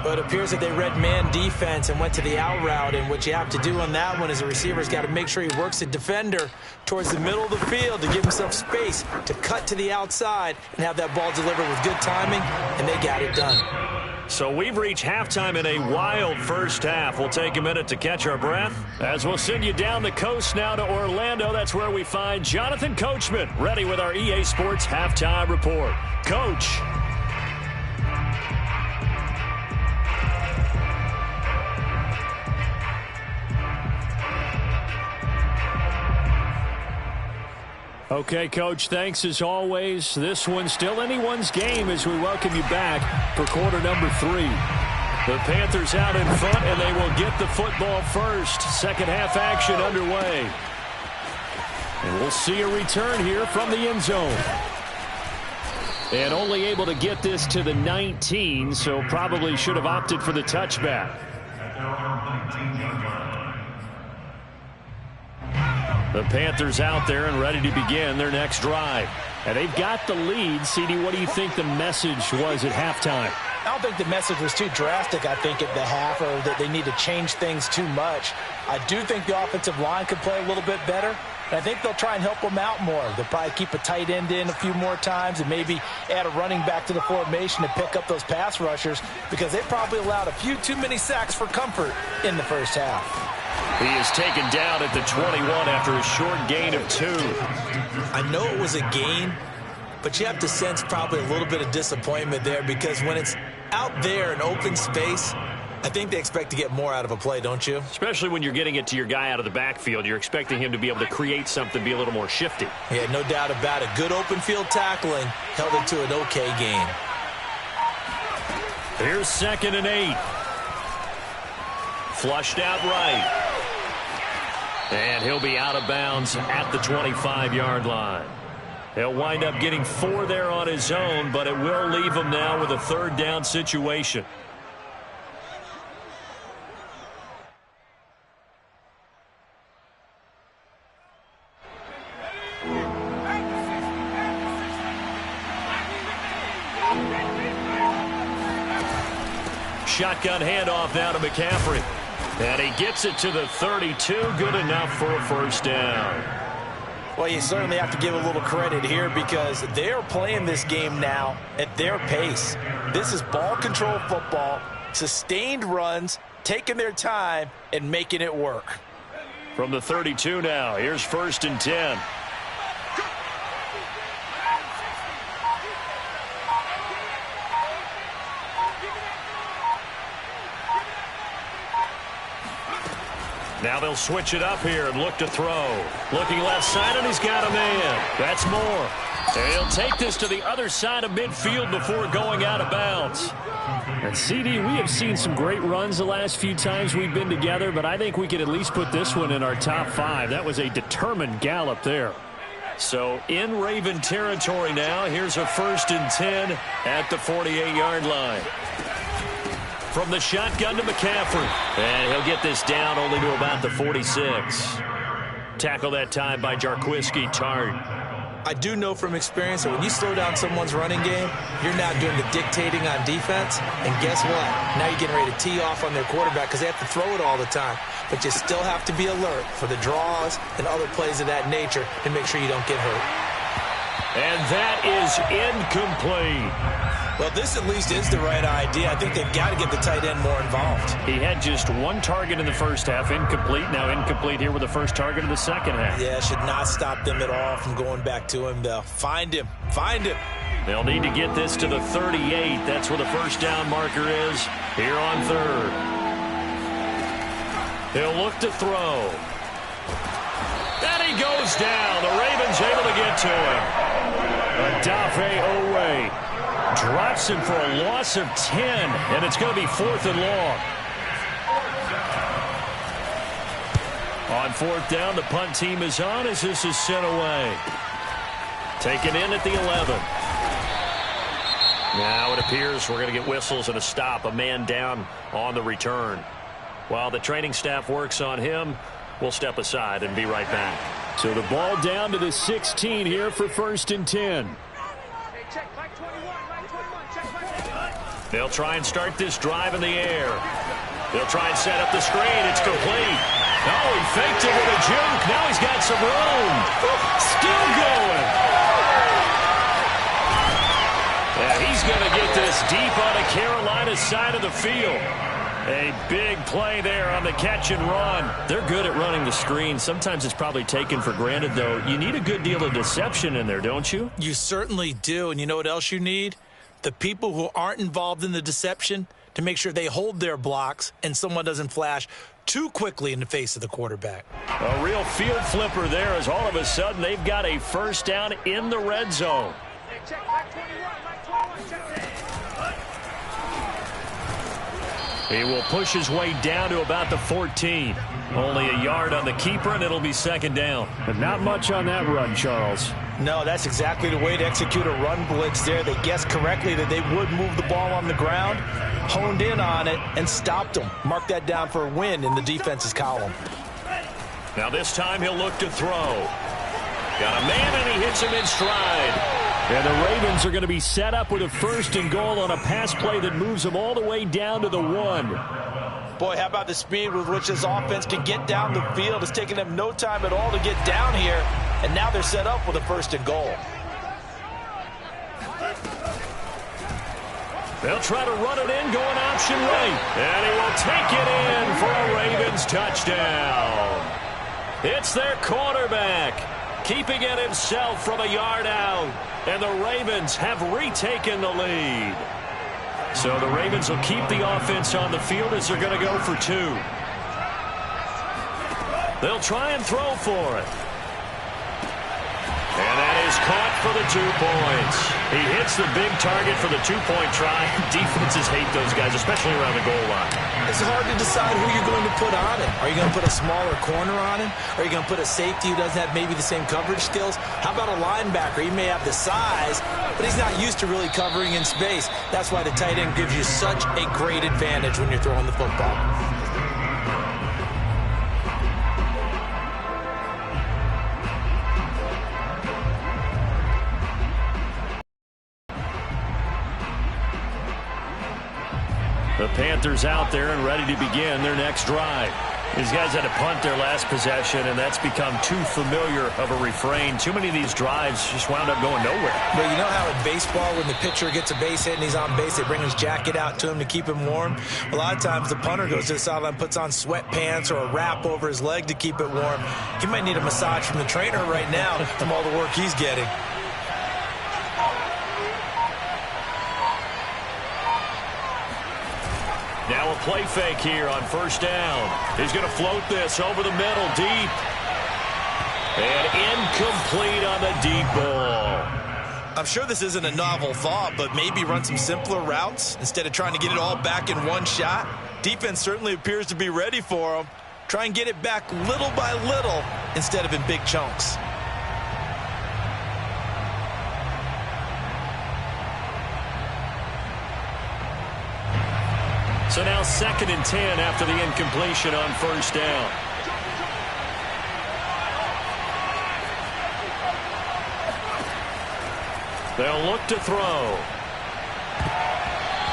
But it appears that they read man defense and went to the out route. And what you have to do on that one is a receiver's got to make sure he works the defender towards the middle of the field to give himself space to cut to the outside and have that ball delivered with good timing, and they got it done. So we've reached halftime in a wild first half. We'll take a minute to catch our breath as we'll send you down the coast now to Orlando. That's where we find Jonathan Coachman ready with our EA Sports Halftime Report. Coach. Okay, Coach, thanks as always. This one's still anyone's game as we welcome you back for quarter number 3. The Panthers out in front, and they will get the football first. Second half action underway. And we'll see a return here from the end zone. And only able to get this to the 19, so probably should have opted for the touchback. The Panthers out there and ready to begin their next drive. And they've got the lead. CD, what do you think the message was at halftime? I don't think the message was too drastic, I think, at the half, or that they need to change things too much. I do think the offensive line could play a little bit better. And I think they'll try and help them out more. They'll probably keep a tight end in a few more times and maybe add a running back to the formation to pick up those pass rushers, because they probably allowed a few too many sacks for comfort in the first half. He is taken down at the 21 after a short gain of 2. I know it was a gain, but you have to sense probably a little bit of disappointment there, because when it's out there in open space, I think they expect to get more out of a play, don't you? Especially when you're getting it to your guy out of the backfield. You're expecting him to be able to create something, be a little more shifty. Yeah, no doubt about it. Good open field tackling held it to an okay gain. Here's 2nd and 8. Flushed out right. And he'll be out of bounds at the 25-yard line. He'll wind up getting 4 there on his own, but it will leave him now with a 3rd down situation. shotgun handoff now to McCaffrey. And he gets it to the 32. Good enough for a first down. Well, you certainly have to give a little credit here because they're playing this game now at their pace. This is ball control football, sustained runs, taking their time, and making it work. From the 32 now, here's 1st and 10. Now they'll switch it up here and look to throw. Looking left side, and he's got a man. That's Moore. And he'll take this to the other side of midfield before going out of bounds. And CD, we have seen some great runs the last few times we've been together, but I think we could at least put this one in our top 5. That was a determined gallop there. So in Raven territory now, here's a 1st and 10 at the 48-yard line. From the shotgun to McCaffrey. And he'll get this down only to about the 46. Tackle that time by Jarquiski Tart. I do know from experience that when you slow down someone's running game, you're now doing the dictating on defense. And guess what? Now you're getting ready to tee off on their quarterback because they have to throw it all the time. But you still have to be alert for the draws and other plays of that nature to make sure you don't get hurt. And that is incomplete. Well, this at least is the right idea. I think they've got to get the tight end more involved. He had just 1 target in the first half, incomplete. Now incomplete here with the first target of the second half. Yeah, should not stop them at all from going back to him. They'll find him. Find him. They'll need to get this to the 38. That's where the first down marker is here on 3rd. He'll look to throw. And he goes down. The Ravens able to get to him. Adafe Owe drops him for a loss of 10, and it's going to be 4th and long. On 4th down, the punt team is on as this is sent away. Taken in at the 11. Now it appears we're going to get whistles and a stop, a man down on the return. While the training staff works on him, we'll step aside and be right back. So the ball down to the 16 here for 1st and 10. They'll try and start this drive in the air. They'll try and set up the screen. It's complete. Oh, he faked it with a juke. Now he's got some room. Still going. And he's going to get this deep on the Carolina side of the field. A big play there on the catch and run. They're good at running the screen. Sometimes it's probably taken for granted, though. You need a good deal of deception in there, don't you? You certainly do. And you know what else you need? The people who aren't involved in the deception to make sure they hold their blocks and someone doesn't flash too quickly in the face of the quarterback. A real field flipper there as all of a sudden they've got a first down in the red zone. He will push his way down to about the 14. Only a yard on the keeper, and it'll be 2nd down. But not much on that run, Charles. No, that's exactly the way to execute a run blitz there. They guessed correctly that they would move the ball on the ground, honed in on it, and stopped them. Mark that down for a win in the defense's column. Now this time he'll look to throw. Got a man, and he hits him in stride. And the Ravens are going to be set up with a 1st and goal on a pass play that moves them all the way down to the 1. Boy, how about the speed with which this offense can get down the field? It's taking them no time at all to get down here, and now they're set up with a 1st and goal. They'll try to run it in, going option right. And he will take it in for a Ravens touchdown. It's their quarterback, keeping it himself from a yard out. And the Ravens have retaken the lead. So the Ravens will keep the offense on the field as they're going to go for 2. They'll try and throw for it. And that is caught for the 2 points. He hits the big target for the 2-point try. Defenses hate those guys, especially around the goal line. It's hard to decide who you're going to put on him. Are you going to put a smaller corner on him? Are you going to put a safety who doesn't have maybe the same coverage skills? How about a linebacker? He may have the size, but he's not used to really covering in space. That's why the tight end gives you such a great advantage when you're throwing the football. The Panthers out there and ready to begin their next drive. These guys had to punt their last possession, and that's become too familiar of a refrain. Too many of these drives just wound up going nowhere. Well, you know how in baseball, when the pitcher gets a base hit and he's on base, they bring his jacket out to him to keep him warm? A lot of times the punter goes to the sideline, puts on sweatpants or a wrap over his leg to keep it warm. He might need a massage from the trainer right now from all the work he's getting. Now a play fake here on first down. He's going to float this over the middle, deep. And incomplete on the deep ball. I'm sure this isn't a novel thought, but maybe run some simpler routes instead of trying to get it all back in one shot. Defense certainly appears to be ready for him. Try and get it back little by little instead of in big chunks. So now 2nd and 10 after the incompletion on first down. They'll look to throw.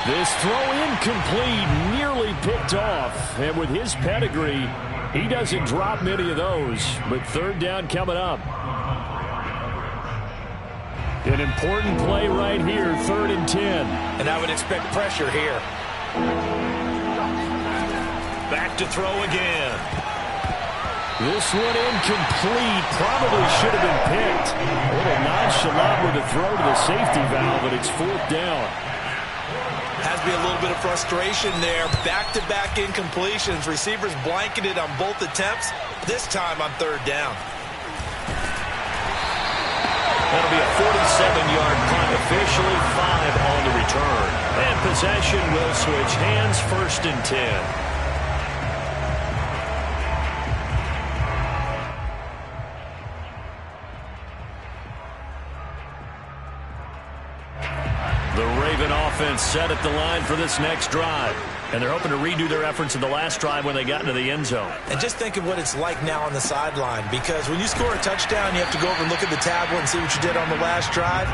This throw incomplete, nearly picked off. And with his pedigree, he doesn't drop many of those. But 3rd down coming up. An important play right here, 3rd and 10. And I would expect pressure here. Back to throw again. This one incomplete. Probably should have been picked. A little nonchalant with a throw to the safety valve, but it's 4th down. Has to be a little bit of frustration there. Back-to-back incompletions. Receivers blanketed on both attempts. This time on 3rd down. That'll be a 47-yard punt. Officially 5 on the return. And possession will switch hands, 1st and 10. Offense set at the line for this next drive. And they're hoping to redo their efforts in the last drive when they got into the end zone. And just think of what it's like now on the sideline, because when you score a touchdown, you have to go over and look at the tablet and see what you did on the last drive.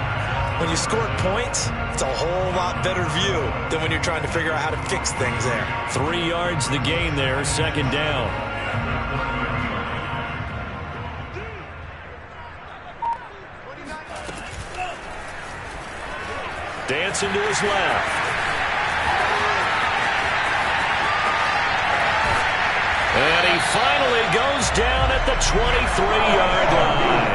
When you scored points, it's a whole lot better view than when you're trying to figure out how to fix things there. 3 yards the gain there, 2nd down. Dancing to his left. And he finally goes down at the 23-yard line.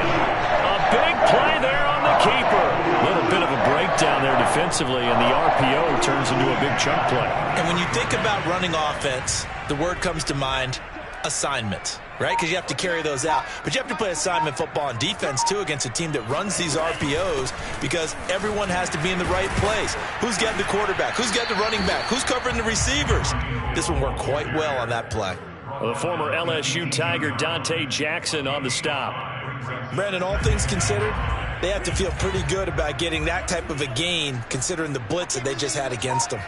A big play there on the keeper. A little bit of a breakdown there defensively, and the RPO turns into a big chunk play. And when you think about running offense, the word comes to mind, assignment, right? Because you have to carry those out. But you have to play assignment football on defense, too, against a team that runs these RPOs, because everyone has to be in the right place. Who's got the quarterback? Who's got the running back? Who's covering the receivers? This one worked quite well on that play. The former LSU Tiger Dante Jackson on the stop. Brandon, all things considered, they have to feel pretty good about getting that type of a gain, considering the blitz that they just had against them.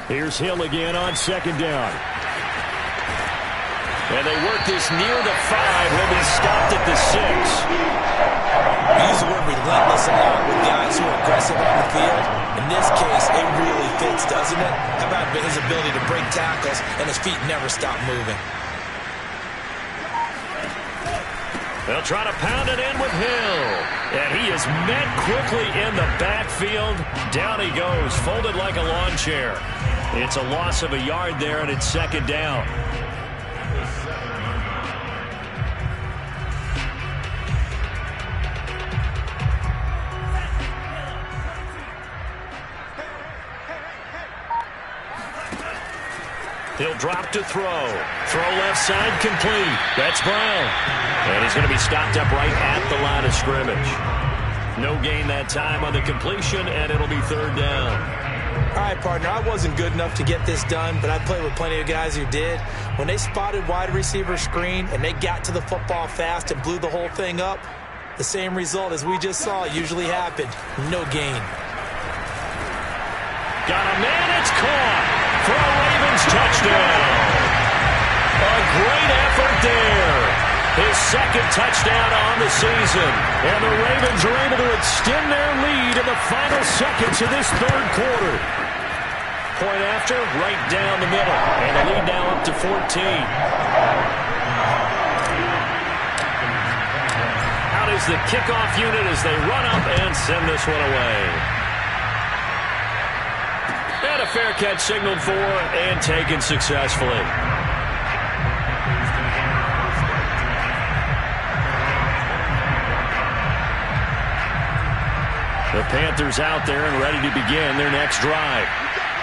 Here's Hill again on 2nd down. And they work this near the 5. He'll be stopped at the 6. We use the word relentless a lot with guys who are aggressive on the field. In this case, it really fits, doesn't it? How about his ability to break tackles and his feet never stop moving? They'll try to pound it in with Hill. And he is met quickly in the backfield. Down he goes, folded like a lawn chair. It's a loss of a yard there, and it's 2nd down. He'll drop to throw. Throw left side complete. That's Brown. And he's going to be stopped up right at the line of scrimmage. No gain that time on the completion, and it'll be 3rd down. All right, partner, I wasn't good enough to get this done, but I played with plenty of guys who did. When they spotted wide receiver screen and they got to the football fast and blew the whole thing up, the same result as we just saw usually happened. No gain. Got a man, it's caught for a Ravens touchdown. A great effort there. His second touchdown on the season. And the Ravens are able to extend their lead in the final seconds of this third quarter. Point after, right down the middle. And the lead now up to 14. Out is the kickoff unit as they run up and send this one away. And a fair catch signaled for and taken successfully. The Panthers out there and ready to begin their next drive.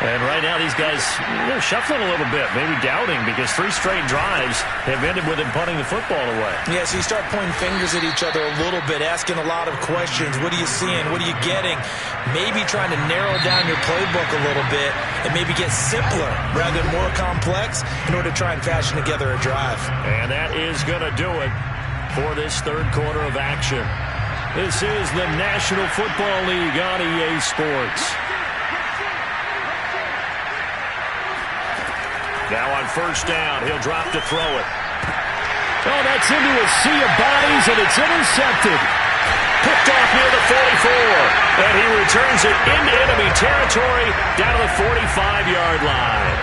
And right now these guys, they're shuffling a little bit, maybe doubting, because 3 straight drives have ended with them punting the football away. Yeah, so you start pointing fingers at each other a little bit, asking a lot of questions. What are you seeing? What are you getting? Maybe trying to narrow down your playbook a little bit and maybe get simpler rather than more complex in order to try and fashion together a drive. And that is going to do it for this third quarter of action. This is the National Football League on EA Sports. Now on first down, he'll drop to throw it. Oh, that's into a sea of bodies, and it's intercepted. Picked off near the 44, and he returns it into enemy territory down to the 45-yard line.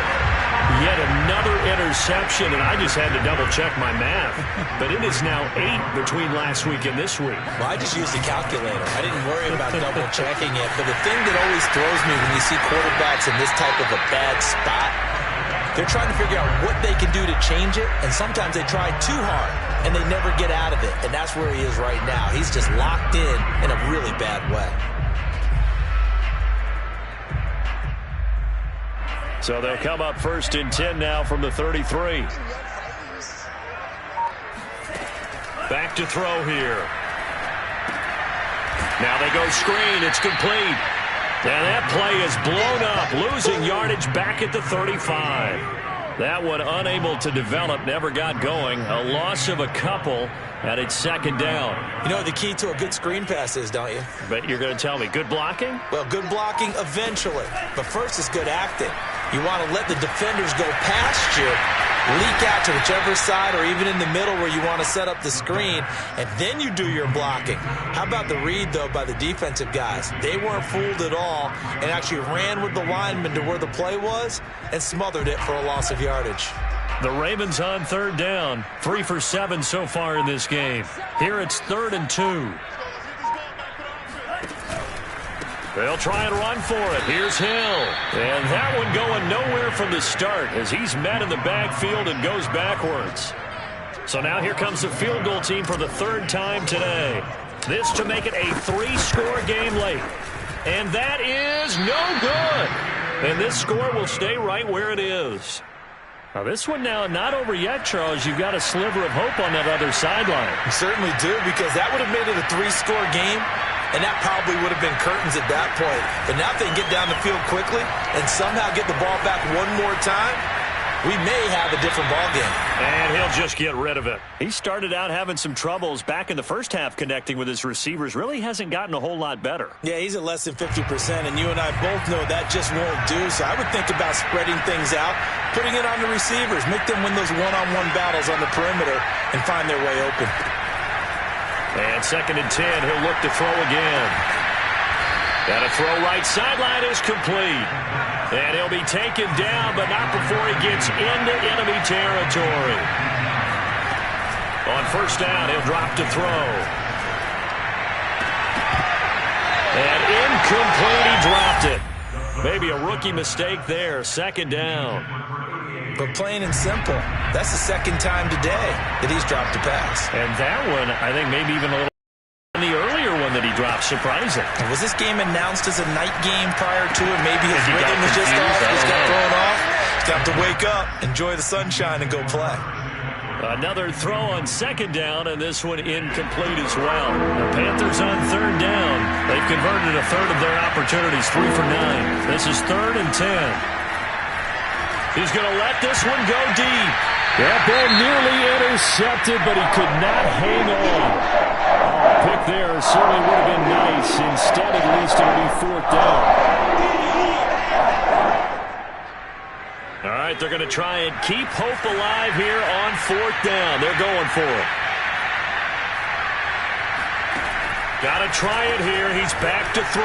Yet another interception, and I just had to double-check my math. But it is now 8 between last week and this week. Well, I just used a calculator. I didn't worry about double-checking it. But the thing that always throws me when you see quarterbacks in this type of a bad spot, they're trying to figure out what they can do to change it, and sometimes they try too hard, and they never get out of it. And that's where he is right now. He's just locked in a really bad way. So they'll come up first and 10 now from the 33. Back to throw here. Now they go screen. It's complete. And that play is blown up, losing yardage back at the 35. That one unable to develop, never got going. A loss of a couple, and it's second down. You know what the key to a good screen pass is, don't you? But you're going to tell me, good blocking? Well, good blocking eventually. But first is good acting. You want to let the defenders go past you, leak out to whichever side or even in the middle where you want to set up the screen, and then you do your blocking. How about the read, though, by the defensive guys? They weren't fooled at all and actually ran with the lineman to where the play was and smothered it for a loss of yardage. The Ravens on third down, 3 for 7 so far in this game. Here it's 3rd and 2. They'll try and run for it. Here's Hill. And that one going nowhere from the start as he's met in the backfield and goes backwards. So now here comes the field goal team for the 3rd time today. This to make it a 3-score game late. And that is no good. And this score will stay right where it is. Now this one now not over yet, Charles. You've got a sliver of hope on that other sideline. You certainly do, because that would have made it a 3-score game. And that probably would have been curtains at that point. But now if they can get down the field quickly and somehow get the ball back one more time, we may have a different ball game. And he'll just get rid of it. He started out having some troubles back in the first half connecting with his receivers. Really hasn't gotten a whole lot better. Yeah, he's at less than 50%, and you and I both know that just won't do. So I would think about spreading things out, putting it on the receivers, make them win those one-on-one battles on the perimeter and find their way open. And 2nd and 10, he'll look to throw again. And a throw right sideline is complete. And he'll be taken down, but not before he gets into enemy territory. On first down, he'll drop to throw. And incomplete, he dropped it. Maybe a rookie mistake there, 2nd down. But plain and simple, that's the 2nd time today that he's dropped a pass. And that one, I think maybe even a little the earlier one that he dropped, surprising. Was this game announced as a night game prior to it? Maybe his rhythm was just off, just got thrown off. He's got to wake up, enjoy the sunshine, and go play. Another throw on 2nd down, and this one incomplete as well. The Panthers on 3rd down. They've converted a third of their opportunities, 3 for 9. This is 3rd and 10. He's going to let this one go deep. That ball nearly intercepted, but he could not hang on. Pick there certainly would have been nice. Instead, at least it'll be 4th down. All right, they're going to try and keep hope alive here on 4th down. They're going for it. Got to try it here. He's back to throw.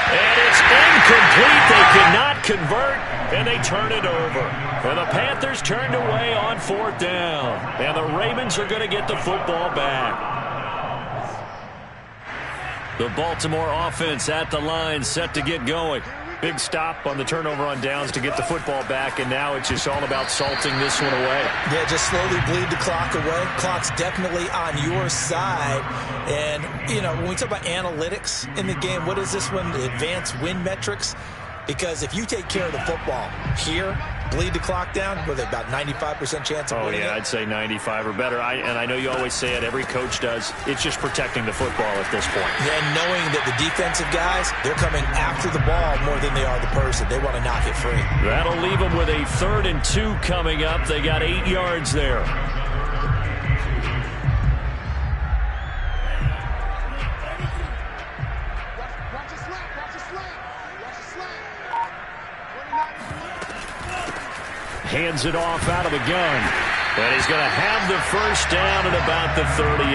And it's incomplete. They cannot convert, and they turn it over. And the Panthers turned away on 4th down. And the Ravens are going to get the football back. The Baltimore offense at the line, set to get going. Big stop on the turnover on downs to get the football back, and now it's just all about salting this one away. Yeah, just slowly bleed the clock away. Clock's definitely on your side. And, you know, when we talk about analytics in the game, what is this one? The advanced win metrics? Because if you take care of the football here, bleed the clock down, with about 95% chance of winning it? I'd say 95 or better. And I know you always say it, every coach does. It's just protecting the football at this point. And knowing that the defensive guys, they're coming after the ball more than they are the person. They want to knock it free. That'll leave them with a 3rd and 2 coming up. They got 8 yards there. Hands it off out of the gun. And he's going to have the first down at about the 38.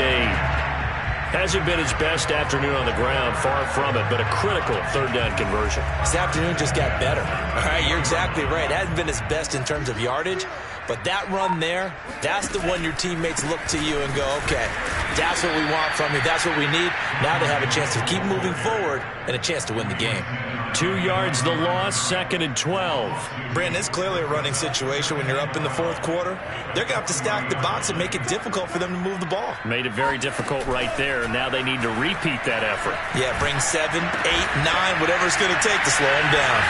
Hasn't been his best afternoon on the ground, far from it, but a critical 3rd down conversion. This afternoon just got better. All right, you're exactly right. It hasn't been his best in terms of yardage, but that run there, that's the one your teammates look to you and go, okay, that's what we want from you. That's what we need. Now they have a chance to keep moving forward and a chance to win the game. 2 yards the loss, 2nd and 12. Brandon, it's clearly a running situation when you're up in the 4th quarter. They're going to have to stack the box and make it difficult for them to move the ball. Made it very difficult right there. Now they need to repeat that effort. Yeah, bring 7, 8, 9, whatever it's going to take to slow them down.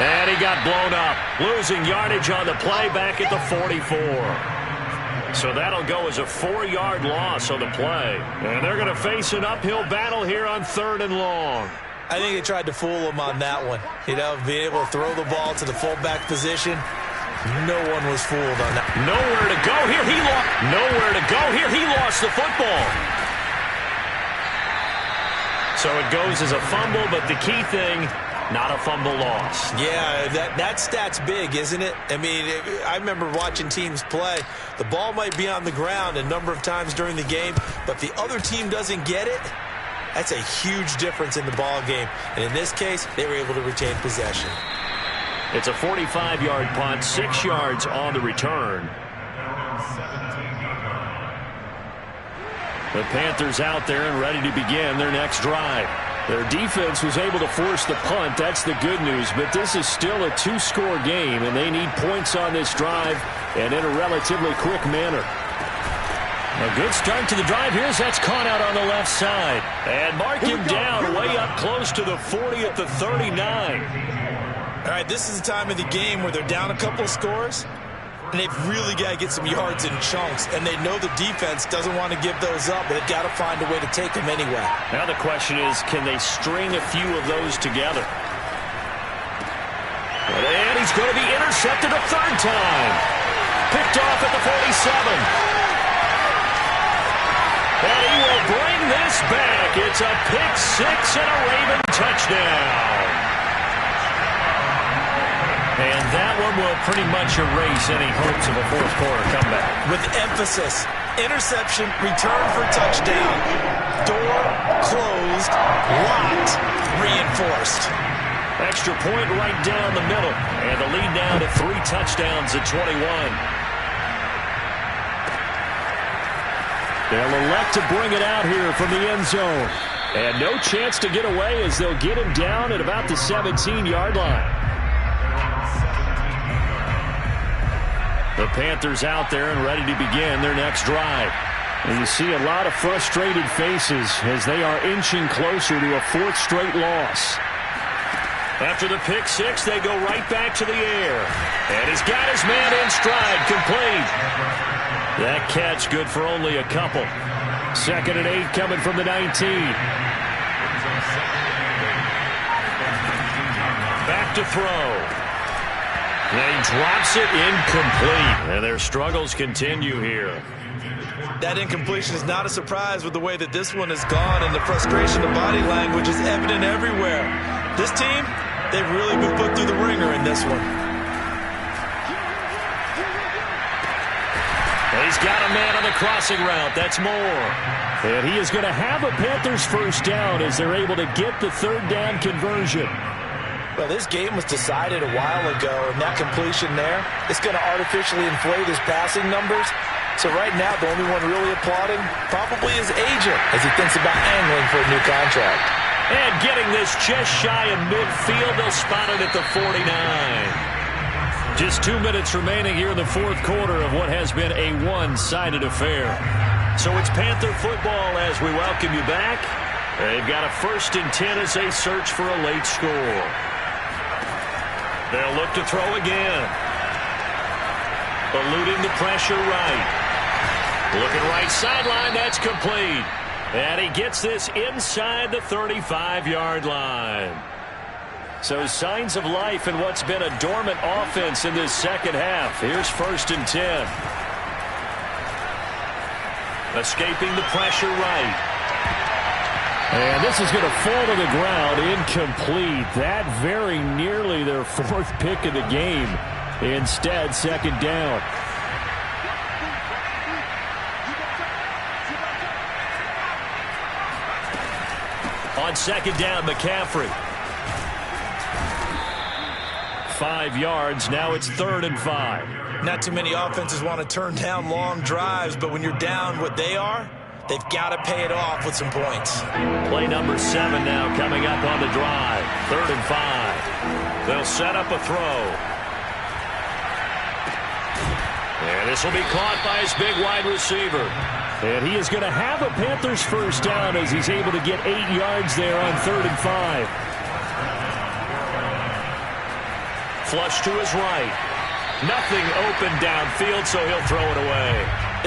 And he got blown up. Losing yardage on the play back at the 44. So that'll go as a 4-yard loss on the play. And they're going to face an uphill battle here on 3rd and long. I think they tried to fool him on that one. You know, being able to throw the ball to the fullback position. No one was fooled on that. Nowhere to go here. Nowhere to go here. He lost the football. So it goes as a fumble, but the key thing, not a fumble loss. Yeah, that stat's big, isn't it? I mean, I remember watching teams play. The ball might be on the ground a number of times during the game, but the other team doesn't get it. That's a huge difference in the ball game. And in this case, they were able to retain possession. It's a 45-yard punt, 6 yards on the return. The Panthers out there and ready to begin their next drive. Their defense was able to force the punt. That's the good news. But this is still a 2-score game, and they need points on this drive and in a relatively quick manner. A good start to the drive. Here's that's caught out on the left side. And mark him down way up close to the 40 at the 39. All right, this is the time of the game where they're down a couple of scores, and they've really got to get some yards in chunks. And they know the defense doesn't want to give those up, but they've got to find a way to take them anyway. Now the question is, can they string a few of those together? And he's going to be intercepted a 3rd time. Picked off at the 47. And he will bring this back. It's a pick 6 and a Raven touchdown. And that one will pretty much erase any hopes of a 4th quarter comeback. With emphasis, interception, return for touchdown. Door closed, locked, reinforced. Extra point right down the middle. And the lead now to 3 touchdowns at 21. They'll elect to bring it out here from the end zone. And no chance to get away as they'll get him down at about the 17-yard line. The Panthers out there and ready to begin their next drive. And you see a lot of frustrated faces as they are inching closer to a 4th straight loss. After the pick 6, they go right back to the air. And he's got his man in stride, complete. That catch good for only a couple. 2nd and 8 coming from the 19. Back to throw. And he drops it incomplete. And their struggles continue here. That incompletion is not a surprise with the way that this one has gone, and the frustration of body language is evident everywhere. This team, they've really been put through the ringer in this one. And He's got a man on the crossing route. That's Moore. And he is going to have a Panthers first down as they're able to get the third down conversion. Well, this game was decided a while ago, and that completion there, it's going to artificially inflate his passing numbers. So right now, the only one really applauding probably his agent as he thinks about angling for a new contract. And getting this just shy of midfield, they'll spot it at the 49. Just 2 minutes remaining here in the fourth quarter of what has been a one-sided affair. So it's Panther football as we welcome you back. They've got a 1st and 10 as they search for a late score. They'll look to throw again. Eluding the pressure right. Looking right sideline, that's complete. And he gets this inside the 35-yard line. So signs of life in what's been a dormant offense in this second half. Here's 1st and 10. Escaping the pressure right. And this is going to fall to the ground, incomplete. That very nearly their 4th pick of the game. Instead, 2nd down. On 2nd down, McCaffrey. 5 yards. Now it's 3rd and 5. Not too many offenses want to turn down long drives, but when you're down what they are, they've got to pay it off with some points. Play number 7 now coming up on the drive. 3rd and 5. They'll set up a throw. And this will be caught by his big wide receiver. And he is going to have a Panthers first down as he's able to get 8 yards there on 3rd and 5. Flush to his right. Nothing open downfield, so he'll throw it away.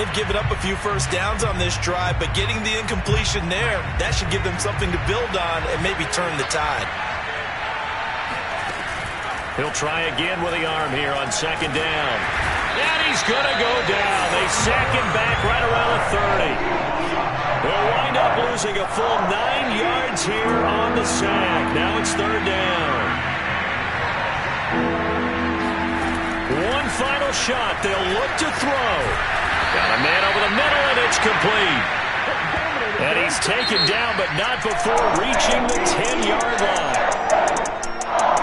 They've given up a few first downs on this drive, but getting the incompletion there, that should give them something to build on and maybe turn the tide. He'll try again with the arm here on 2nd down. And he's going to go down. They sack him back right around the 30. They'll wind up losing a full 9 yards here on the sack. Now it's 3rd down. One final shot. They'll look to throw. Got a man over the middle, and it's complete. And he's taken down, but not before reaching the 10-yard line.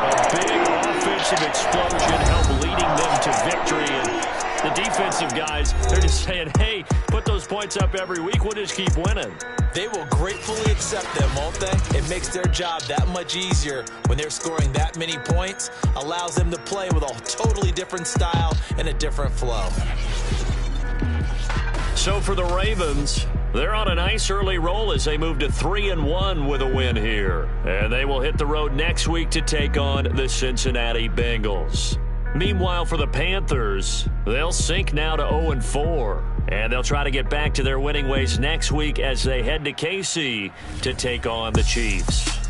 A big offensive explosion helped leading them to victory. And the defensive guys, they're just saying, hey, put those points up every week. We'll just keep winning. They will gratefully accept them, won't they? It makes their job that much easier when they're scoring that many points. Allows them to play with a totally different style and a different flow. So for the Ravens, they're on a nice early roll as they move to 3-1 with a win here. And they will hit the road next week to take on the Cincinnati Bengals. Meanwhile, for the Panthers, they'll sink now to 0-4. And they'll try to get back to their winning ways next week as they head to KC to take on the Chiefs.